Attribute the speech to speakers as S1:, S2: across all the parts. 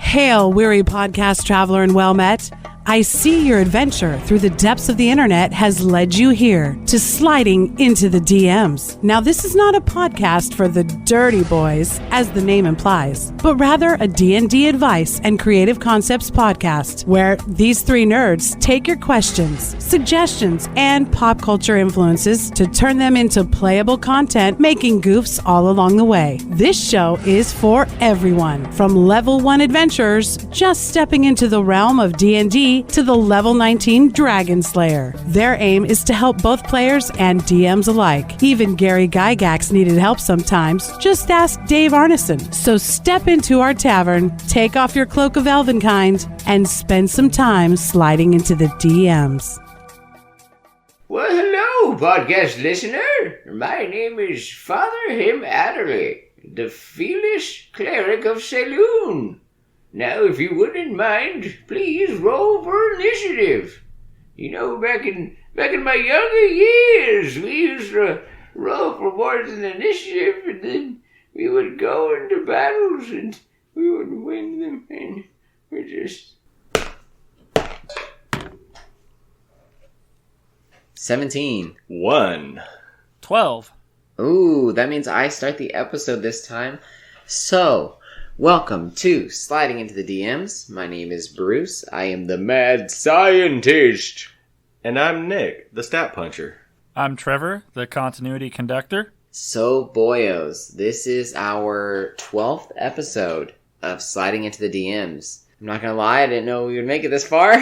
S1: Hail, weary podcast traveler and well met. I see your adventure through the depths of the internet has led you here to sliding into the DMs. Now, this is not a podcast for the dirty boys, as the name implies, but rather a D&D advice and creative concepts podcast where these three nerds take your questions, suggestions, and pop culture influences to turn them into playable content, making goofs all along the way. This show is for everyone, from level 1 adventurers just stepping into the realm of D&D to the level 19 Dragon Slayer. Their aim is to help both players and DMs alike. Even Gary Gygax needed help sometimes. Just ask Dave Arneson. So step into our tavern, take off your cloak of Elvenkind, and spend some time sliding into the DMs.
S2: Well, hello, podcast listener. My name is Father Him Adderley, the Feelish Cleric of Saloon. Now, if you wouldn't mind, please roll for initiative. You know, back in my younger years, we used to roll for more than initiative, and then we would go into battles, and we would win them, and we're just...
S3: 17.
S4: 1.
S5: 12.
S3: Ooh, that means I start the episode this time. So, welcome to Sliding into the DMs. My name is Bruce. I am the mad scientist.
S4: And I'm Nick, the stat puncher.
S5: I'm Trevor, the continuity conductor.
S3: So, boyos, this is our 12th episode of Sliding into the DMs. I'm not gonna lie, I didn't know we would make it this far.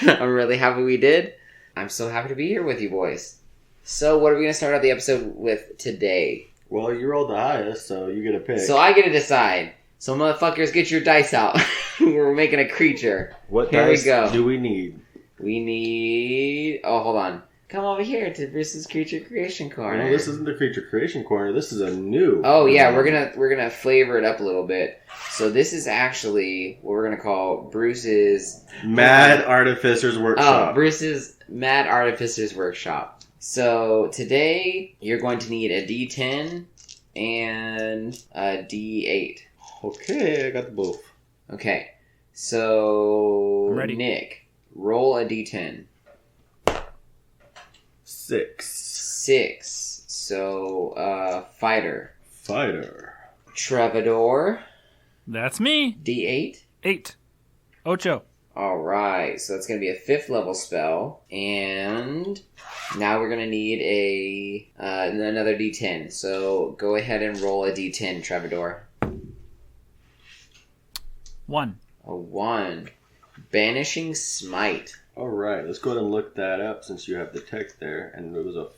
S3: I'm really happy we did. I'm so happy to be here with you boys. So, what are we gonna start out the episode with today?
S4: Well, you rolled the highest, so you get a pick.
S3: So I get to decide. So motherfuckers, get your dice out. We're making a creature.
S4: What
S3: Here
S4: dice
S3: we go.
S4: do we need?
S3: We need... Oh, hold on. Come over here to Bruce's Creature Creation Corner.
S4: No, this isn't the Creature Creation Corner. This is a new...
S3: Oh, yeah, we're gonna flavor it up a little bit. So this is actually what we're gonna call Bruce's...
S4: Mad Artificer's Workshop.
S3: Oh, Bruce's Mad Artificer's Workshop. So today, you're going to need a D10 and a D8.
S4: Okay, I got the both.
S3: Okay, so
S5: I'm ready.
S3: Nick, roll a D10.
S4: 6.
S3: 6. So, fighter.
S4: Fighter.
S3: Troubadour.
S5: That's me.
S3: D8.
S5: 8. Ocho.
S3: Alright, so that's going to be a 5th level spell. And now we're going to need another D10. So, go ahead and roll a D10, Troubadour.
S5: 1.
S3: A 1. Banishing Smite.
S4: Alright, let's go ahead and look that up since you have the text there. And it was a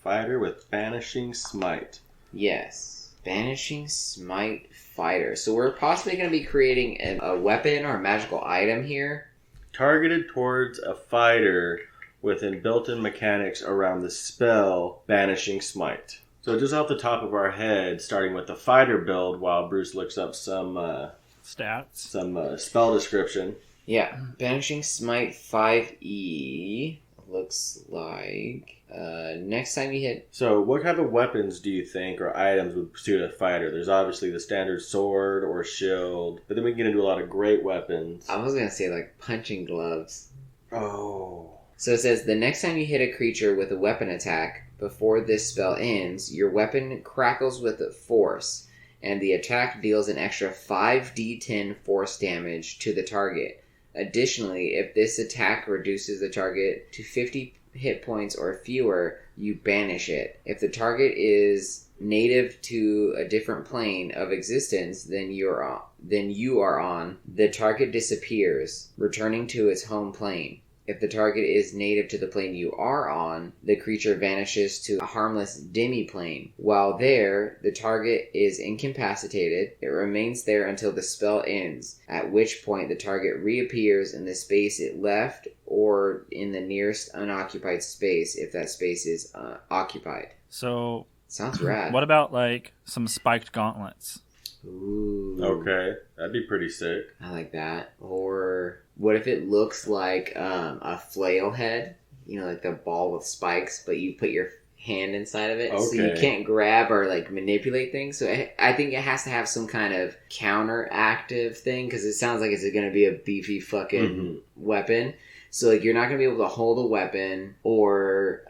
S4: fighter with Banishing Smite.
S3: Yes. Banishing Smite Fighter. So we're possibly going to be creating a weapon or a magical item here.
S4: Targeted towards a fighter with built-in mechanics around the spell Banishing Smite. So just off the top of our head, starting with the fighter build while Bruce looks up some
S5: Stats.
S4: spell description.
S3: Yeah. Banishing Smite 5e looks like... next time you hit...
S4: So what kind of weapons do you think or items would suit a fighter? There's obviously the standard sword or shield, but then we can get into a lot of great weapons.
S3: I was going to say like punching gloves.
S4: Oh.
S3: So it says, the next time you hit a creature with a weapon attack, before this spell ends, your weapon crackles with force, and the attack deals an extra 5d10 force damage to the target. Additionally, if this attack reduces the target to 50 hit points or fewer, you banish it. If the target is native to a different plane of existence than you are on, the target disappears, returning to its home plane. If the target is native to the plane you are on, the creature vanishes to a harmless demi-plane. While there, the target is incapacitated. It remains there until the spell ends, at which point the target reappears in the space it left or in the nearest unoccupied space if that space is occupied.
S5: So,
S3: Sounds rad.
S5: what about like some spiked gauntlets?
S3: Ooh.
S4: Okay, that'd be pretty sick.
S3: I like that. Or what if it looks like a flail head? You know, like the ball with spikes, but you put your hand inside of it, so
S4: Okay.
S3: you can't grab or like manipulate things. So I think it has to have some kind of counteractive thing, because it sounds like it's going to be a beefy fucking weapon. So like you're not going to be able to hold a weapon or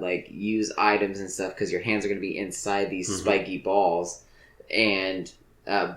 S3: like use items and stuff because your hands are going to be inside these spiky balls, and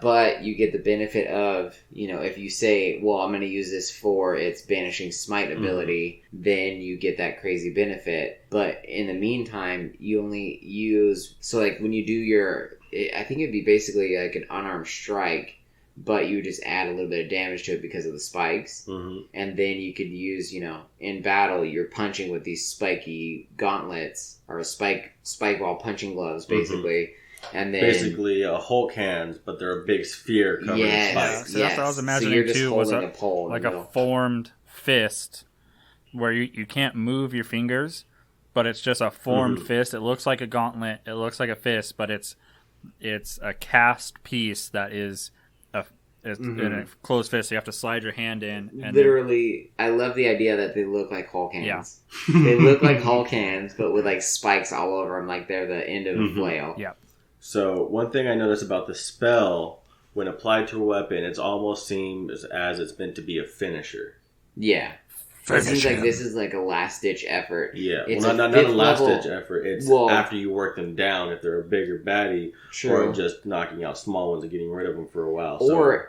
S3: but you get the benefit of, you know, if you say, well, I'm going to use this for its Banishing Smite ability, then you get that crazy benefit. But in the meantime, you only use... So, like, when you do your... I think it'd be basically like an unarmed strike, but you just add a little bit of damage to it because of the spikes. And then you could use, you know, in battle, you're punching with these spiky gauntlets, or spike wall punching gloves, basically. And then
S4: basically Hulk hands, but they're a big sphere covered in spikes.
S5: So that's what I was imagining too, was a formed fist where you can't move your fingers, but it's just a formed fist. It looks like a gauntlet. It looks like a fist, but it's a cast piece that is in a closed fist. So you have to slide your hand in. And
S3: literally, I love the idea that they look like Hulk hands. Yeah. They look like Hulk hands, but with like spikes all over them, like they're the end of a flail.
S5: Yeah.
S4: So one thing I noticed about the spell, when applied to a weapon, it almost seems as it's meant to be a finisher.
S3: Yeah. It seems like this is like a last-ditch effort.
S4: Yeah.
S3: It's
S4: well, not a last-ditch effort. It's after you work them down, if they're a bigger baddie, or just knocking out small ones and getting rid of them for a while.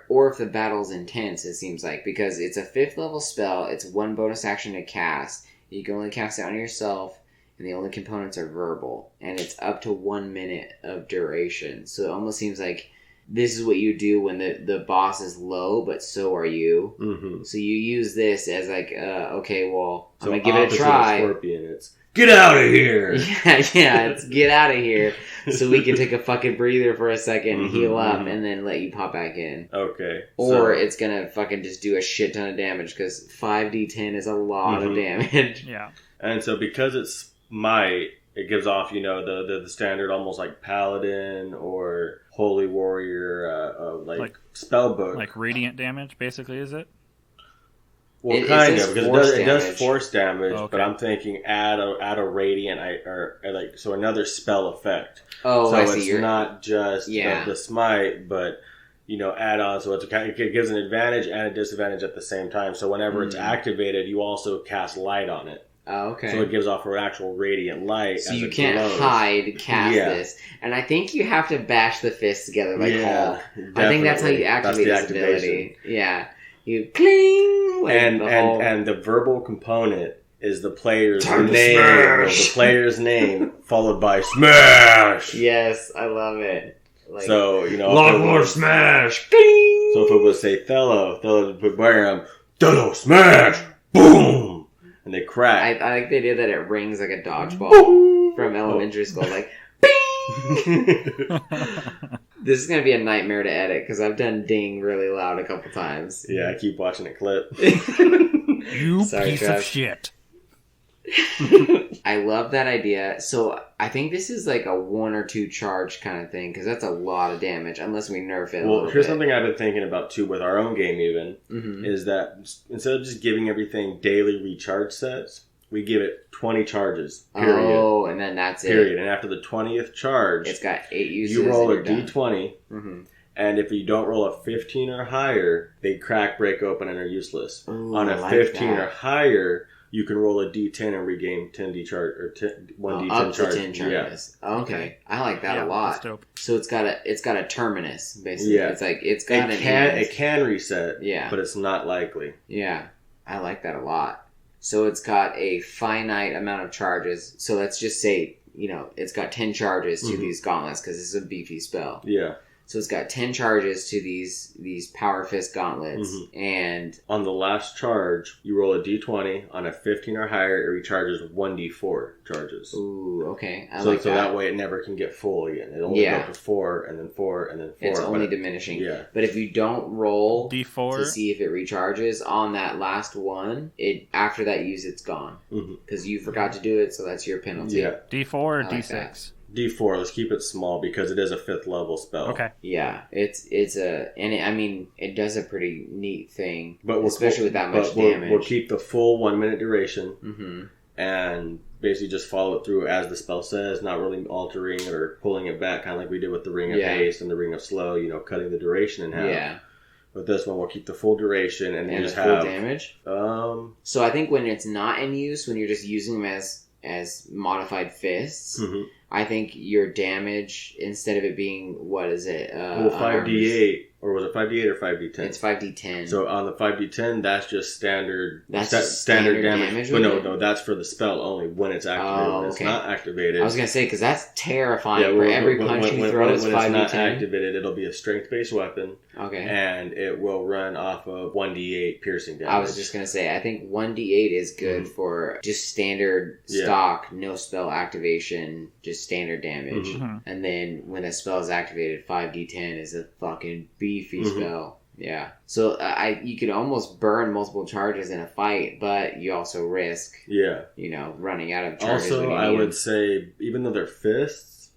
S3: Or if the battle's intense, it seems like. Because it's a 5th level spell, it's 1 bonus action to cast. You can only cast it on yourself. And the only components are verbal. And it's up to 1 minute of duration. So it almost seems like this is what you do when the boss is low, but so are you. So you use this as like, okay, well, I'm going to give it a try.
S4: Scorpion, it's, get out of here!
S3: Yeah, it's get out of here. So we can take a fucking breather for a second and heal up and then let you pop back in.
S4: Okay.
S3: Or it's going to fucking just do a shit ton of damage, because 5d10 is a lot of damage.
S5: Yeah.
S4: And so because it's Smite, it gives off, you know, the standard almost like Paladin or Holy Warrior, like spellbook.
S5: Like radiant damage, basically, is it?
S4: Well, kind of, because it does force damage, but I'm thinking add a radiant, so another spell effect.
S3: Oh,
S4: so
S3: I see.
S4: It's not just the smite, but, you know, add on, so it gives an advantage and a disadvantage at the same time. So whenever it's activated, you also cast light on it.
S3: Oh, okay.
S4: So it gives off an actual radiant light.
S3: So you can't cast this. And I think you have to bash the fists together like Hulk. I think that's how you activate this ability. Yeah. You cling!
S4: And the verbal component is the player's name, followed by smash!
S3: Yes, I love it. Like,
S4: so, you know...
S2: Lot more smash!
S4: Cling! So if it was, say, Thello would put Bam, Thello, smash! Boom! And they crack.
S3: I like the idea that it rings like a dodgeball from elementary school, like bing. This is gonna be a nightmare to edit because I've done ding really loud a couple times.
S4: Yeah, I keep watching it clip.
S5: You piece of shit.
S3: I love that idea. So I think this is like a 1 or 2 charge kind of thing, because that's a lot of damage unless we nerf it.
S4: Well, here's something I've been thinking about too with our own game. Even is that instead of just giving everything daily recharge sets, we give it 20 charges. Period.
S3: Oh, and then that's
S4: period. And after the 20th charge,
S3: it's got 8 uses.
S4: You roll a d20, and if you don't roll a 15 or higher, they crack, break open, and are useless.
S3: Ooh,
S4: on a 15 or higher, you can roll a d10 and regain 10 d-charge, or 1 d10
S3: up
S4: charge.
S3: To 10 charges. Yeah. Okay. I like that a lot.
S5: That's dope.
S3: So it's got a terminus, basically.
S4: Yeah.
S3: It's like, it's got
S4: it can reset,
S3: yeah,
S4: but it's not likely.
S3: Yeah. I like that a lot. So it's got a finite amount of charges. So let's just say, you know, it's got 10 charges to these gauntlets, because this is a beefy spell.
S4: Yeah.
S3: So it's got 10 charges to these Power Fist gauntlets, and...
S4: On the last charge, you roll a d20. On a 15 or higher, it recharges 1d4 charges.
S3: Ooh, okay. I
S4: so
S3: like that.
S4: So that way it never can get full again. It only goes up to 4, and then 4, and then 4.
S3: It's only diminishing.
S4: Yeah.
S3: But if you don't roll
S5: D4
S3: to see if it recharges on that last one, after that use, it's gone. Because you forgot to do it, so that's your penalty.
S4: Yeah.
S5: D4 or
S3: I like
S5: D6?
S3: that.
S4: D4, let's keep it small because it is a 5th level spell.
S5: Okay.
S3: Yeah, it does a pretty neat thing,
S4: but
S3: especially with that much damage.
S4: We'll keep the full 1 minute duration, and basically just follow it through as the spell says, not really altering or pulling it back, kind of like we did with the Ring of Haste and the Ring of Slow, cutting the duration in half.
S3: Yeah.
S4: With this one, we'll keep the full duration and then just
S3: full
S4: have
S3: damage.
S4: So
S3: I think when it's not in use, when you're just using them as modified fists, I think your damage, instead of it being, what is it?
S4: 5d8. Or was it 5d8 or 5d10?
S3: It's 5d10.
S4: So on the 5d10, that's just standard.
S3: That's just standard damage.
S4: But no, that's for the spell only when it's activated. When it's not activated.
S3: I was gonna say, because that's terrifying. For every punch you throw, it's 5d10.
S4: When it's not activated, it'll be a strength-based weapon.
S3: Okay.
S4: And it will run off of 1d8 piercing damage.
S3: I was just gonna say, I think 1d8 is good for just standard stock, no spell activation, just standard damage. And then when a spell is activated, 5d10 is a fucking beefy spell. Yeah. So you could almost burn multiple charges in a fight, but you also risk running out of charges.
S4: Also, I would say, even though they're fists,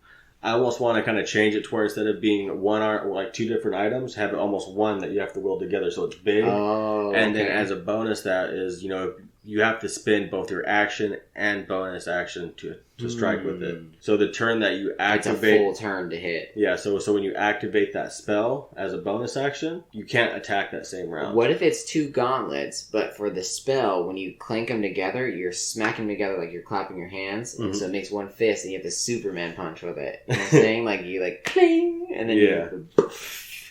S4: I almost want to kind of change it to where instead of being one arm, like two different items, have it almost one that you have to wield together so it's big. And then as a bonus, that is, you have to spend both your action and bonus action to strike with it. So the turn that you activate...
S3: It's a full turn to hit.
S4: Yeah, so when you activate that spell as a bonus action, you can't attack that same round.
S3: What if it's two gauntlets, but for the spell, when you clank them together, you're smacking them together like you're clapping your hands, and so it makes one fist, and you have to Superman punch with it. You know what I'm saying? Like, you cling, and then you...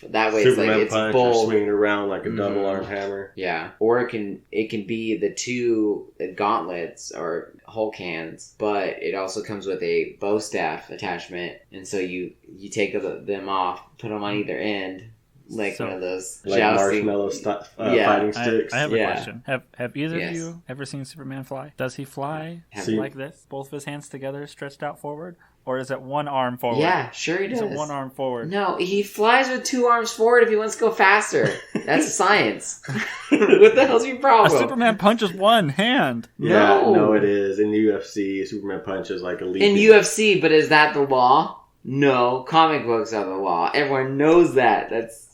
S3: That way,
S4: Superman
S3: it's
S4: punch,
S3: bold,
S4: or swinging around like a double arm hammer.
S3: Yeah, or it can be the two gauntlets or Hulk hands, but it also comes with a bow staff attachment, and so you take them off, put them on either end, like one of those
S4: marshmallow fighting sticks.
S5: I have a question. Have either of you ever seen Superman fly? Does he fly like this, both of his hands together, stretched out forward? Or is it one arm forward?
S3: Yeah, sure he does.
S5: Is it one arm forward?
S3: No, he flies with two arms forward if he wants to go faster. That's science. What the hell's your problem?
S5: A Superman punches one hand.
S4: Yeah, no, it is. In UFC, Superman punches like a leap.
S3: In UFC, but is that the law? No, comic books are the law. Everyone knows that.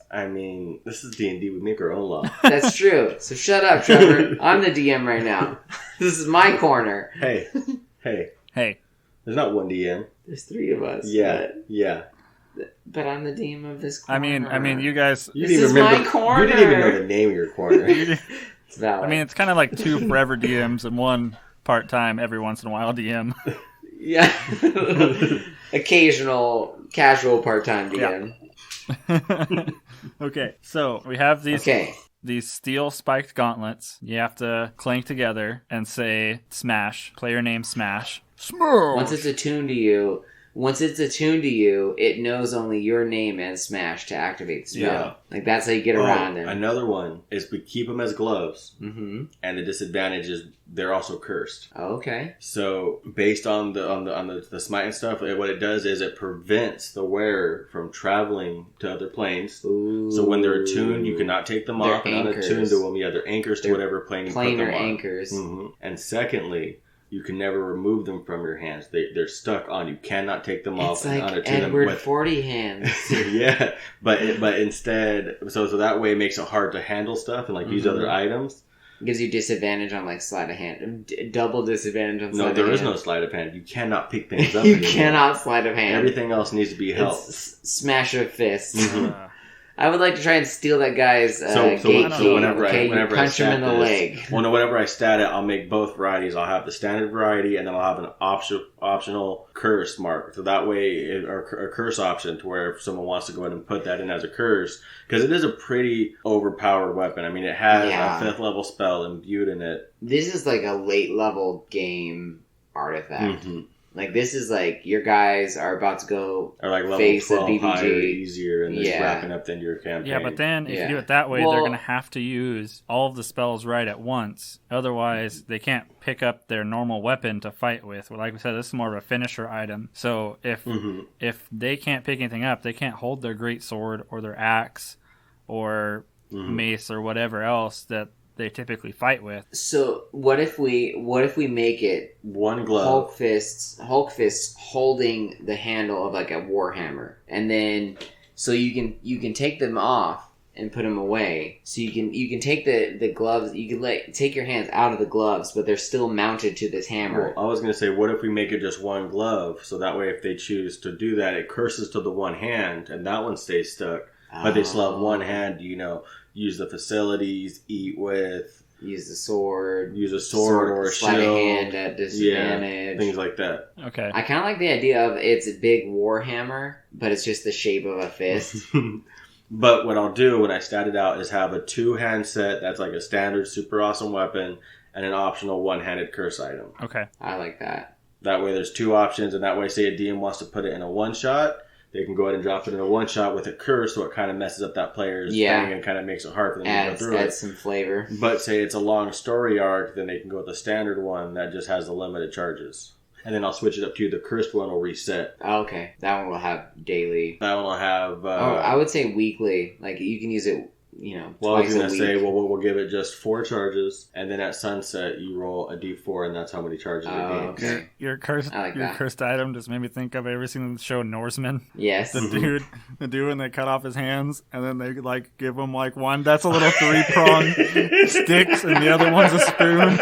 S4: I mean, this is D&D. We make our own law.
S3: That's true. So shut up, Trevor. I'm the DM right now. This is my corner.
S4: Hey. There's not one DM.
S3: There's three of us.
S4: Yeah.
S3: But I'm the DM of this corner.
S5: I mean, you guys...
S3: This is my corner.
S4: You didn't even know the name of your corner.
S3: It's valid.
S5: I mean, it's kind of like two forever DMs and one part-time, every once in a while DM.
S3: Yeah. Occasional, casual part-time DM.
S5: Yeah. Okay, so we have these steel spiked gauntlets. You have to clank together and say smash. Player name smash. Smash!
S3: Once it's attuned to you, it knows only your name and smash to activate the spell.
S4: Yeah.
S3: Like, that's how you get around him.
S4: Another one is we keep them as gloves.
S3: Mm-hmm.
S4: And the disadvantage is they're also cursed.
S3: Okay.
S4: So based on the smite and stuff, what it does is it prevents the wearer from traveling to other planes.
S3: Ooh.
S4: So when they're attuned, you cannot take them off and not attune to them. Yeah, they're anchors to whatever plane you put them on.
S3: Planar anchors.
S4: Mm-hmm. And secondly, you can never remove them from your hands. They're stuck on. You cannot take them off and unattune them.
S3: Edward 40 hands.
S4: Yeah, but instead, so that way it makes it hard to handle stuff and use other items.
S3: Gives you disadvantage on sleight of hand. Double disadvantage on sleight of hand.
S4: No, there is no sleight of hand. You cannot pick things up.
S3: You cannot sleight of hand.
S4: Everything else needs to be helped.
S3: Smash of fists. I would like to try and steal that guy's gate key.
S4: Whenever
S3: you punch him in the leg.
S4: Well, no, whenever I stat it, I'll make both varieties. I'll have the standard variety, and then I'll have an optional curse mark. So that way, or a curse option, to where if someone wants to go ahead and put that in as a curse, because it is a pretty overpowered weapon. I mean, it has a 5th level spell imbued in it.
S3: This is like a late level game artifact. Mm-hmm. Like, this is your guys are about to go face a BBG.
S4: Higher, easier, and just wrapping up the end of your campaign.
S5: Yeah, but then if you do it that way, they're going to have to use all of the spells right at once. Otherwise, they can't pick up their normal weapon to fight with. Well, like we said, this is more of a finisher item. So if they can't pick anything up, they can't hold their great sword or their axe or mace or whatever else that they typically fight with.
S3: So what if we make it
S4: one glove,
S3: Hulk fists holding the handle of a warhammer, and then so you can take them off, and put them away. So you can take the gloves, you can take your hands out of the gloves, but they're still mounted to this hammer.
S4: Well, I was going to say, what if we make it just one glove? So that way if they choose to do that, it curses to the one hand, and that one stays stuck. But they still have one hand, use the facilities, eat with.
S3: Use a sword
S4: or a
S3: slide
S4: shield.
S3: A hand at disadvantage.
S4: Yeah, things like that.
S5: Okay.
S3: I kind of like the idea of it's a big war hammer, but it's just the shape of a fist.
S4: But what I'll do when I stat it out is have a 2-hand set that's like a standard super awesome weapon and an optional one-handed curse item.
S5: Okay.
S3: I like that.
S4: That way there's 2 options, and that way say a DM wants to put it in a one-shot, they can go ahead and drop it in a one-shot with a curse, so it kind of messes up that player's thing and kind of makes it hard for them to go through it.
S3: Adds some flavor.
S4: But say it's a long story arc, then they can go with the standard one that just has the limited charges. And then I'll switch it up to the cursed one will reset.
S3: Okay. That one will have daily.
S4: That one will have...
S3: I would say weekly. Like, you can use it,
S4: well, I was
S3: twice
S4: going
S3: a
S4: to
S3: week.
S4: say, we'll give it just 4 charges, and then at sunset, you roll a d4, and that's how many charges it gains.
S3: Okay.
S5: Your cursed item just made me think of every single show Norseman.
S3: Yes.
S5: The dude when they cut off his hands and then they give him one that's a little 3-prong sticks and the other one's a spoon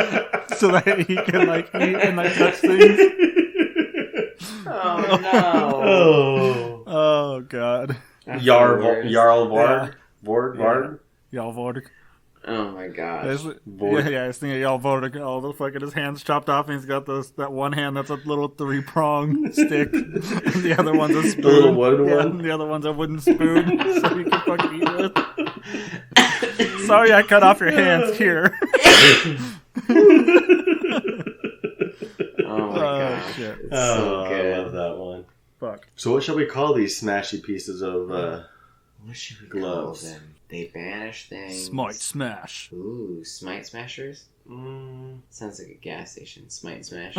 S5: so that he can eat and touch things.
S3: Oh no.
S5: Oh god.
S4: Jarl Vord.
S5: Jarl
S3: Oh my gosh.
S5: I was thinking Jarl Vord. All the fucking his hands chopped off, and he's got that one hand that's a little 3-prong stick, and the other one's a spoon.
S4: The little wooden one.
S5: And the other one's a wooden spoon, so you can fucking eat with. Sorry, I cut off your hands here.
S3: Oh my gosh.
S5: Shit.
S3: It's so good.
S4: I love that one.
S5: Fuck.
S4: So what shall we call these smashy pieces of
S3: What should we
S4: gloves?
S3: call them? They banish things.
S5: Smite smash.
S3: Ooh, smite smashers? Sounds like a gas station. Smite smash.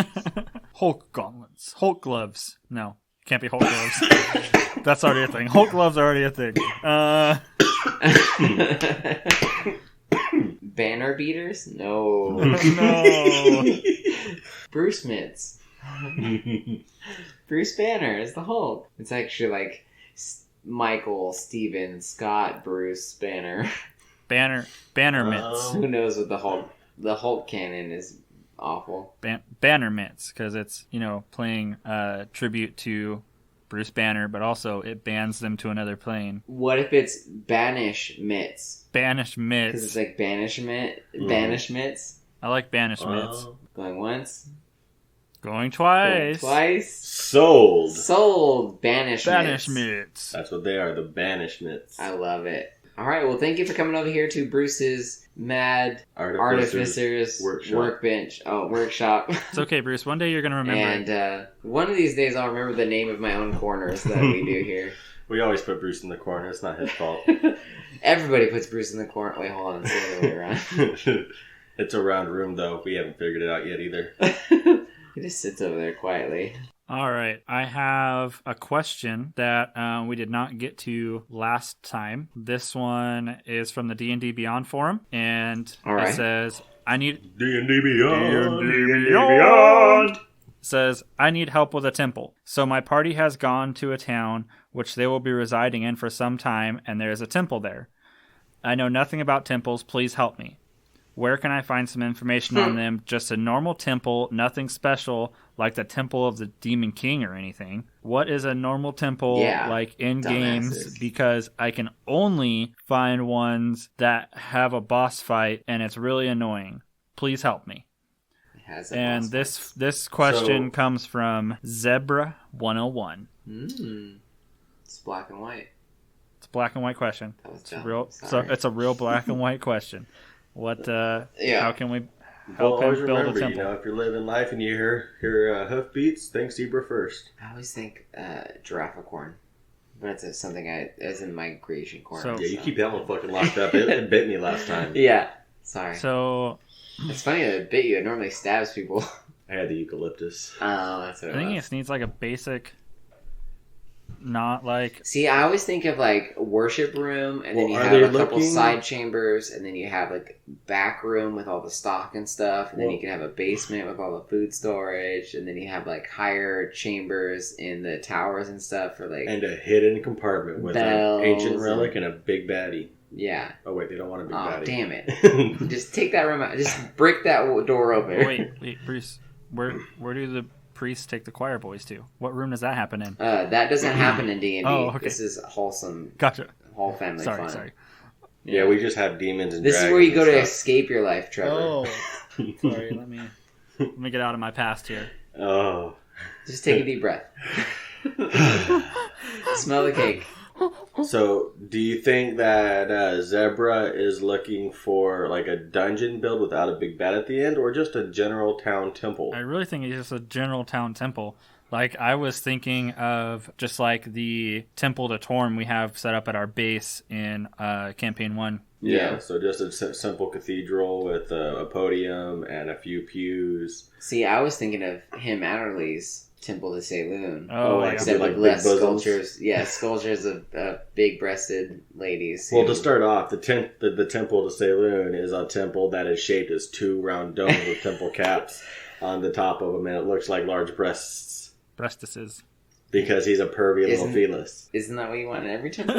S5: Hulk gauntlets. Hulk gloves. No, can't be Hulk gloves. That's already a thing. Hulk gloves are already a thing.
S3: Banner beaters? No.
S5: No.
S3: Banish-mits. Bruce Banner is the Hulk. It's actually Michael, Steven, Scott, Bruce Banner.
S5: Banner-mits.
S3: Who knows what the Hulk canon is awful.
S5: Banner-mits, because it's, playing tribute to Bruce Banner, but also it bans them to another plane.
S3: What if it's Banish-mits?
S5: Banish-mits.
S3: Because it's like banishment. Banish-mits.
S5: I like Banish-mits.
S3: Going once.
S5: Going twice.
S4: Sold.
S3: Banish-mits.
S5: Banish-mits.
S4: That's what they are, the Banish-mits.
S3: I love it. All right, well, thank you for coming over here to Bruce's Mad Artificers Workbench. Oh, workshop.
S5: It's okay, Bruce. One day you're going to remember.
S3: And one of these days I'll remember the name of my own corners that we do here.
S4: We always put Bruce in the corner. It's not his fault.
S3: Everybody puts Bruce in the corner. Wait, hold on. It's the other way around.
S4: It's a round room, though. We haven't figured it out yet either.
S3: He just sits over there quietly.
S5: All right. I have a question that we did not get to last time. This one is from the D&D Beyond forum, and it says, I need...
S4: D&D Beyond!
S5: Says, I need help with a temple. So my party has gone to a town which they will be residing in for some time, and there is a temple there. I know nothing about temples. Please help me. Where can I find some information on them? Just a normal temple, nothing special like the Temple of the Demon King or anything. What is a normal temple like in games? Because I can only find ones that have a boss fight, and it's really annoying. Please help me. And this question comes from Zebra 101.
S3: It's black and white.
S5: It's a black and white question. It's a real black and white question. What? How can we help him build a temple?
S4: If you're living life and you hear hoof beats, think zebra first.
S3: I always think giraffe-corn. But it's something as in my creation corn.
S4: You keep that one fucking locked up. It bit me last time.
S3: Yeah. Sorry.
S5: So...
S3: It's funny that it bit you. It normally stabs people.
S4: I had the eucalyptus.
S3: Oh, that's what it was.
S5: I think it just needs a basic... Not like...
S3: See, I always think of worship room, and then you have a couple side chambers, and then you have back room with all the stock and stuff, and then you can have a basement with all the food storage, and then you have higher chambers in the towers and stuff for
S4: and a hidden compartment with an ancient relic and a big baddie.
S3: Yeah.
S4: Oh wait, they don't want to be
S3: baddie. Damn it.
S4: it.
S3: Just take that remote. Just break that door open.
S5: Wait, Bruce. Where do the priests take the choir boys to? What room does that happen in?
S3: That doesn't happen in D&D.
S5: Oh, okay.
S3: This is wholesome.
S5: Gotcha.
S3: Whole family fun.
S5: Sorry.
S4: Yeah, we just have demons and
S3: This
S4: dragons.
S3: is where you go to escape your life, Trevor.
S5: Oh, sorry. Let me get out of my past here.
S4: Oh.
S3: Just take a deep breath. Smell the cake.
S4: So, do you think that Zebra is looking for like a dungeon build without a big bad at the end, or just a general town temple?
S5: I really think it's just a general town temple. Like, I was thinking of just like the Temple to Torm we have set up at our base in Campaign 1.
S4: Yeah, so just a simple cathedral with a podium and a few pews.
S3: See, I was thinking of him Adderley's Temple to Saloon.
S5: Oh, yeah.
S3: Except
S4: like
S3: with less
S4: big
S3: sculptures. Yeah, sculptures of big-breasted ladies.
S4: Well, to start off, the Temple to Saloon is a temple that is shaped as two round domes with temple caps on the top of them, and it looks like large breasts.
S5: Breastises.
S4: Because he's a pervy little fetus.
S3: Isn't that what you want in every temple?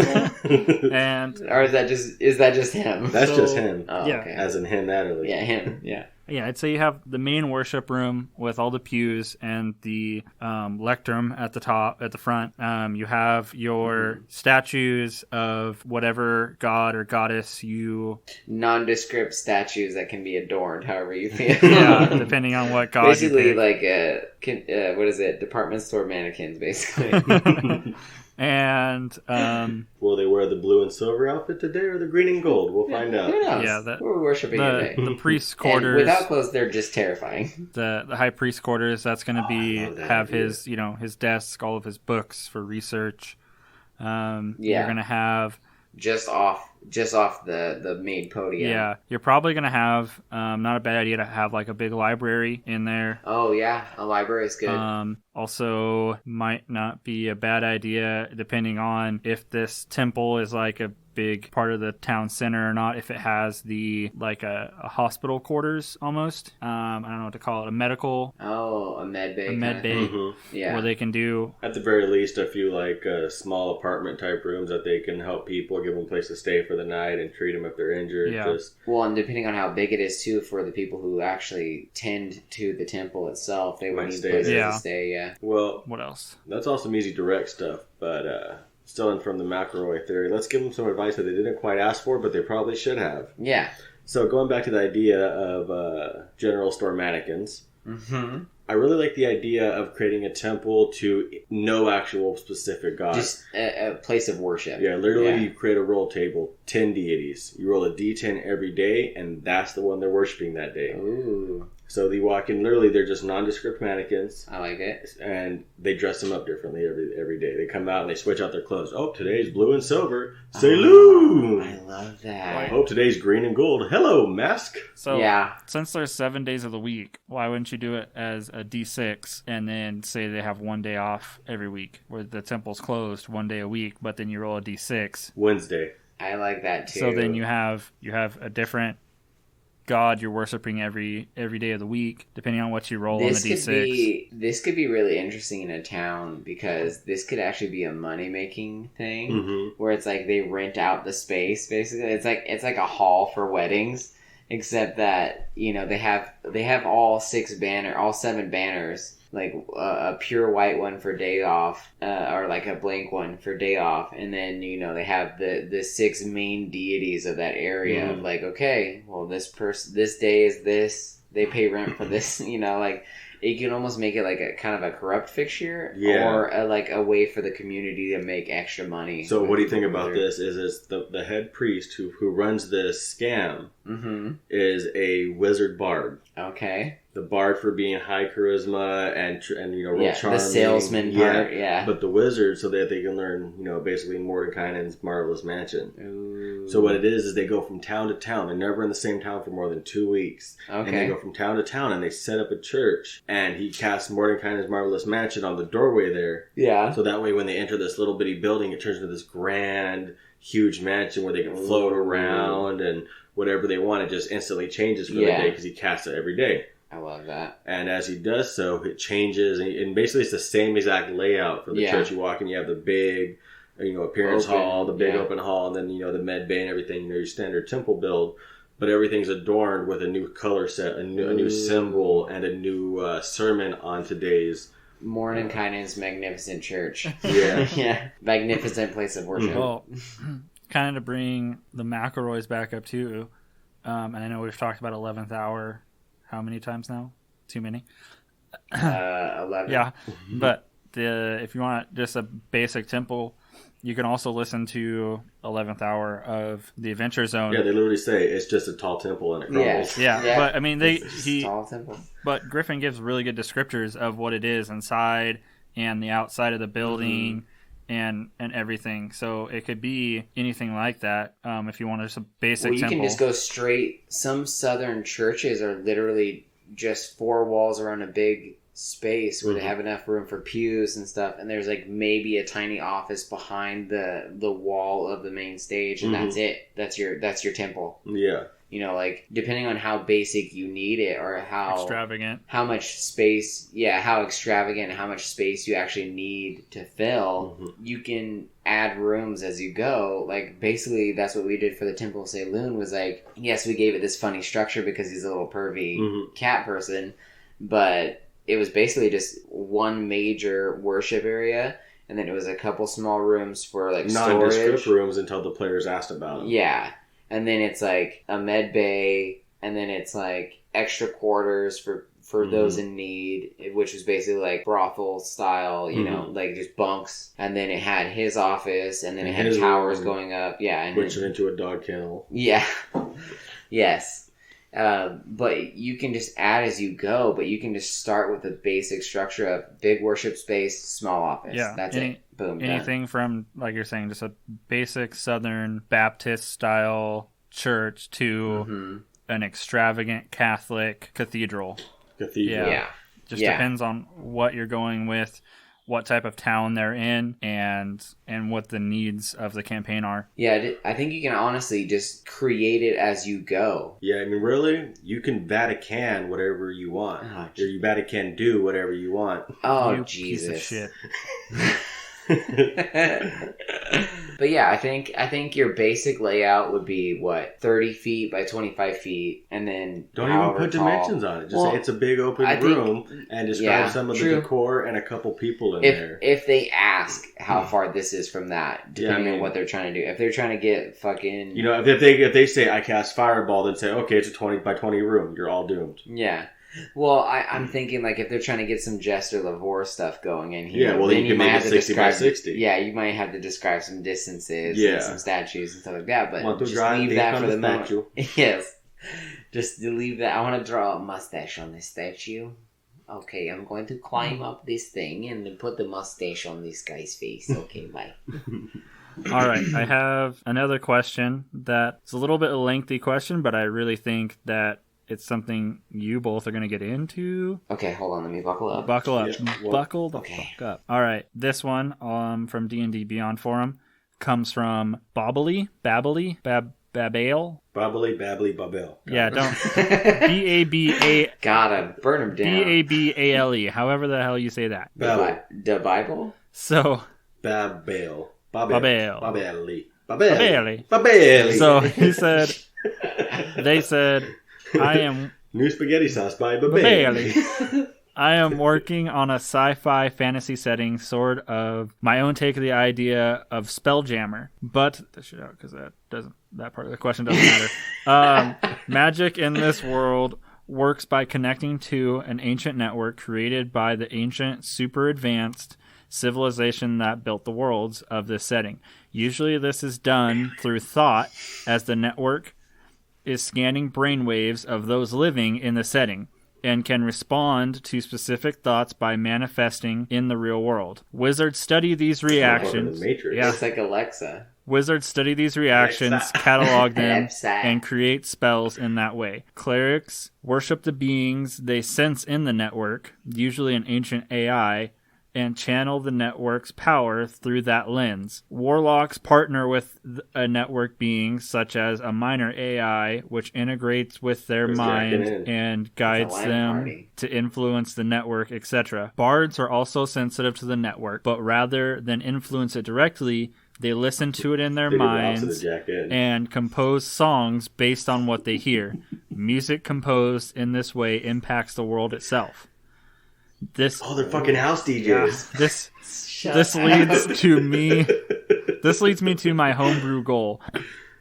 S5: And
S3: or is that just him?
S4: That's just him.
S3: Oh,
S5: yeah.
S3: Okay.
S4: As in him, Natalie.
S3: Yeah, him. Yeah.
S5: Yeah, I'd say you have the main worship room with all the pews and the lectern at the top, at the front. You have your statues of whatever god or goddess you...
S3: Nondescript statues that can be adorned however you feel.
S5: Yeah, depending on what god
S3: basically,
S5: you pick.
S3: like, what is it? Department store mannequins, basically.
S5: And
S4: will they wear the blue and silver outfit today or the green and gold? We'll find out.
S3: Who knows?
S5: Yeah,
S3: we're worshiping today.
S5: The priest's quarters.
S3: And without clothes, they're just terrifying.
S5: The high priest quarters. That's going to be have
S4: idea.
S5: his his desk, all of his books for research.
S3: Yeah.
S5: You're going to have
S3: just off the main podium.
S5: Yeah, you're probably going to have, not a bad idea to have like a big library in there.
S3: Oh yeah, a library is good.
S5: Also might not be a bad idea depending on if this temple is like a big part of the town center or not, if it has the like a hospital quarters almost. I don't know what to call it, a medical.
S3: Oh, a med bay.
S4: Mm-hmm.
S3: Yeah.
S5: Where they can do
S4: at the very least a few like small apartment type rooms that they can help people, give them a place to stay for the night and treat them if they're injured.
S5: Yeah.
S3: Well, and depending on how big it is too, for the people who actually tend to the temple itself, they would need places to stay. Yeah.
S4: Well,
S5: what else?
S4: That's all some easy direct stuff, but still in from the McElroy theory. Let's give them some advice that they didn't quite ask for, but they probably should have.
S3: Yeah.
S4: So going back to the idea of general store mannequins,
S3: mm-hmm.
S4: I really like the idea of creating a temple to no actual specific god.
S3: Just a place of worship.
S4: Yeah, literally you create a roll table, 10 deities. You roll a d10 every day, and that's the one they're worshiping that day.
S3: Ooh.
S4: So they walk in, literally they're just nondescript mannequins.
S3: I like it.
S4: And they dress them up differently every day. They come out and they switch out their clothes. Oh, today's blue and silver. Saloon!
S3: I love that.
S4: Oh, today's green and gold. Hello, mask.
S5: So, since there's 7 days of the week, why wouldn't you do it as a D6 and then say they have one day off every week where the temple's closed one day a week, but then you roll a D6?
S4: Wednesday.
S3: I like that too.
S5: So then you have a different god you're worshiping every day of the week, depending on what you roll on the D6.
S3: This could be really interesting in a town because this could actually be a money-making thing,
S4: mm-hmm.
S3: where it's like they rent out the space. Basically, it's like a hall for weddings, except that they have all 7 banners. Like a pure white one for day off, or like a blank one for day off, and then they have the 6 main deities of that area. Of like, okay, well this day is this. They pay rent for this. Like you can almost make it like a kind of a corrupt fixture, or a way for the community to make extra money.
S4: So what do you think about this? Is the head priest who runs this scam
S3: mm-hmm.
S4: is a wizard bard.
S3: Okay.
S4: The bard for being high charisma and real charming.
S3: The salesman part, yeah.
S4: But the wizard so that they can learn, basically Mordenkainen's marvelous mansion.
S3: Ooh.
S4: So what it is they go from town to town. They're never in the same town for more than 2 weeks.
S3: Okay.
S4: And they go from town to town and they set up a church. And he casts Mordenkainen's marvelous mansion on the doorway there.
S3: Yeah.
S4: So that way when they enter this little bitty building, it turns into this grand, huge mansion where they can float around and whatever they want. It just instantly changes for the day because he casts it every day.
S3: I love that.
S4: And as he does so, it changes. And basically it's the same exact layout for the church. You walk in, you have the big appearance
S3: Open,
S4: hall, the big
S3: yeah.
S4: open hall, and then, the med bay and everything, your standard temple build. But everything's adorned with a new color set, a new symbol, and a new sermon on today's
S3: Mordenkainen's magnificent church.
S4: Yeah.
S3: Yeah. Magnificent place of worship.
S5: Well, kind of to bring the McElroys back up too, and I know we've talked about 11th hour how many times now? Too many?
S3: 11.
S5: Yeah, but if you want just a basic temple, you can also listen to 11th hour of the Adventure Zone.
S4: Yeah, they literally say it's just a tall temple and it crumbles.
S5: Yeah, but I mean
S3: tall temple.
S5: But Griffin gives really good descriptors of what it is inside and the outside of the building and everything. So it could be anything like that. If you want just a basic temple.
S3: Can just go straight. Some southern churches are literally just 4 walls around a big space where they have enough room for pews and stuff, and there's like maybe a tiny office behind the wall of the main stage, and that's it. That's your temple.
S4: Yeah.
S3: Like depending on how basic you need it or how
S5: extravagant,
S3: how much space, how extravagant, how much space you actually need to fill, you can add rooms as you go. Like basically that's what we did for the Temple of Saloon was like, yes, we gave it this funny structure because he's a little pervy cat person, but it was basically just one major worship area, and then it was a couple small rooms for like
S4: nondescript
S3: storage
S4: rooms until the players asked about them.
S3: Yeah. And then it's like a med bay, and then it's like extra quarters for those in need, which was basically like brothel style, like just bunks. And then it had his office, and then it had towers going up. Yeah. And
S4: which into a dog kennel.
S3: Yeah. Yes. But you can just add as you go, but you can just start with the basic structure of big worship space, small office. Yeah. That's it. Boom.
S5: Anything done. From, like you're saying, just a basic Southern Baptist style church to an extravagant Catholic cathedral. Yeah. Just depends on what you're going with, what type of town they're in, and what the needs of the campaign are.
S3: Yeah, I think you can honestly just create it as you go.
S4: Yeah, I mean, really, you can Vatican whatever you want. Or you Vatican do whatever you want.
S3: Oh,
S5: you
S3: Jesus.
S5: Piece of shit.
S3: But yeah, I think your basic layout would be 30 feet by 25 feet, and then
S4: don't even put dimensions on it. Just say it's a big open room and describe some of the decor and a couple people in there. If
S3: they ask how far this is from that, depending on what they're trying to do. If they're trying to get fucking,
S4: if they say I cast fireball, then say okay, it's a 20 by 20 room. You're all doomed.
S3: Yeah. Well, I'm thinking like if they're trying to get some Jester Lavore stuff going in here,
S4: then you can make it 60 by 60.
S3: Yeah, you might have to describe some distances and some statues and stuff like that, but just leave that for the moment. Yes. Just leave that. I want to draw a mustache on this statue. Okay, I'm going to climb up this thing and then put the mustache on this guy's face. Okay, bye.
S5: All right, I have another question that's a little bit a lengthy question, but I really think that it's something you both are going to get into.
S3: Okay, hold on. Let me buckle up.
S5: Buckle up. Buckle the fuck up. All right. This one from D&D Beyond Forum comes from Babale.
S4: Babbly, Babbly, Babel.
S5: Yeah, don't. B-A-B-A...
S3: Gotta burn him down.
S5: B-A-B-A-L-E. However the hell you say that.
S3: The Bible?
S5: So...
S4: Babel.
S5: So he said... They said... I am
S4: new spaghetti sauce by Babale.
S5: I am working on a sci-fi fantasy setting, sort of my own take of the idea of Spelljammer. But this shit out because that part of the question doesn't matter. Magic in this world works by connecting to an ancient network created by the ancient, super advanced civilization that built the worlds of this setting. Usually, this is done through thought, as the network is scanning brainwaves of those living in the setting and can respond to specific thoughts by manifesting in the real world. Wizards study these reactions.
S3: Yeah. It's like Alexa.
S5: Wizards study these reactions, catalog them, and create spells in that way. Clerics worship the beings they sense in the network, usually an ancient AI, and channel the network's power through that lens. Warlocks partner with a network being, such as a minor AI, which integrates with their mind and guides them to influence the network, etc. Bards are also sensitive to the network, but rather than influence it directly, They listen to it in their minds and compose songs based on what they hear. Music composed in this way impacts the world itself.
S4: They're fucking house DJs.
S5: This leads me to my homebrew goal.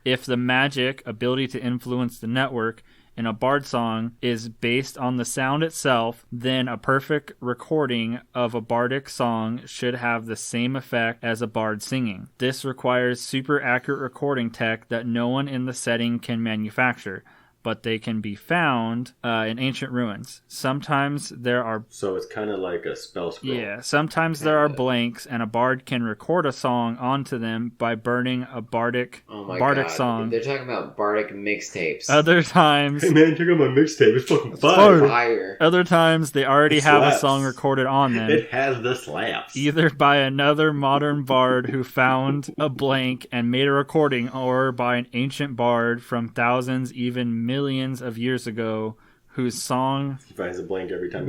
S5: If the magic ability to influence the network in a bard song is based on the sound itself, then a perfect recording of a bardic song should have the same effect as a bard singing. This requires super accurate recording tech that no one in the setting can manufacture, but they can be found in ancient ruins. Sometimes there are...
S4: So it's kind of like a spell scroll.
S5: Yeah, sometimes there are blanks, and a bard can record a song onto them by burning a bardic song.
S3: They're talking about bardic mixtapes.
S5: Other times...
S4: Hey man, check out my mixtape. It's fucking fire.
S5: Other times they already have a song recorded on them.
S4: It has the slaps.
S5: Either by another modern bard who found a blank and made a recording, or by an ancient bard from thousands, even millions of years ago, whose song
S4: he finds a blank every time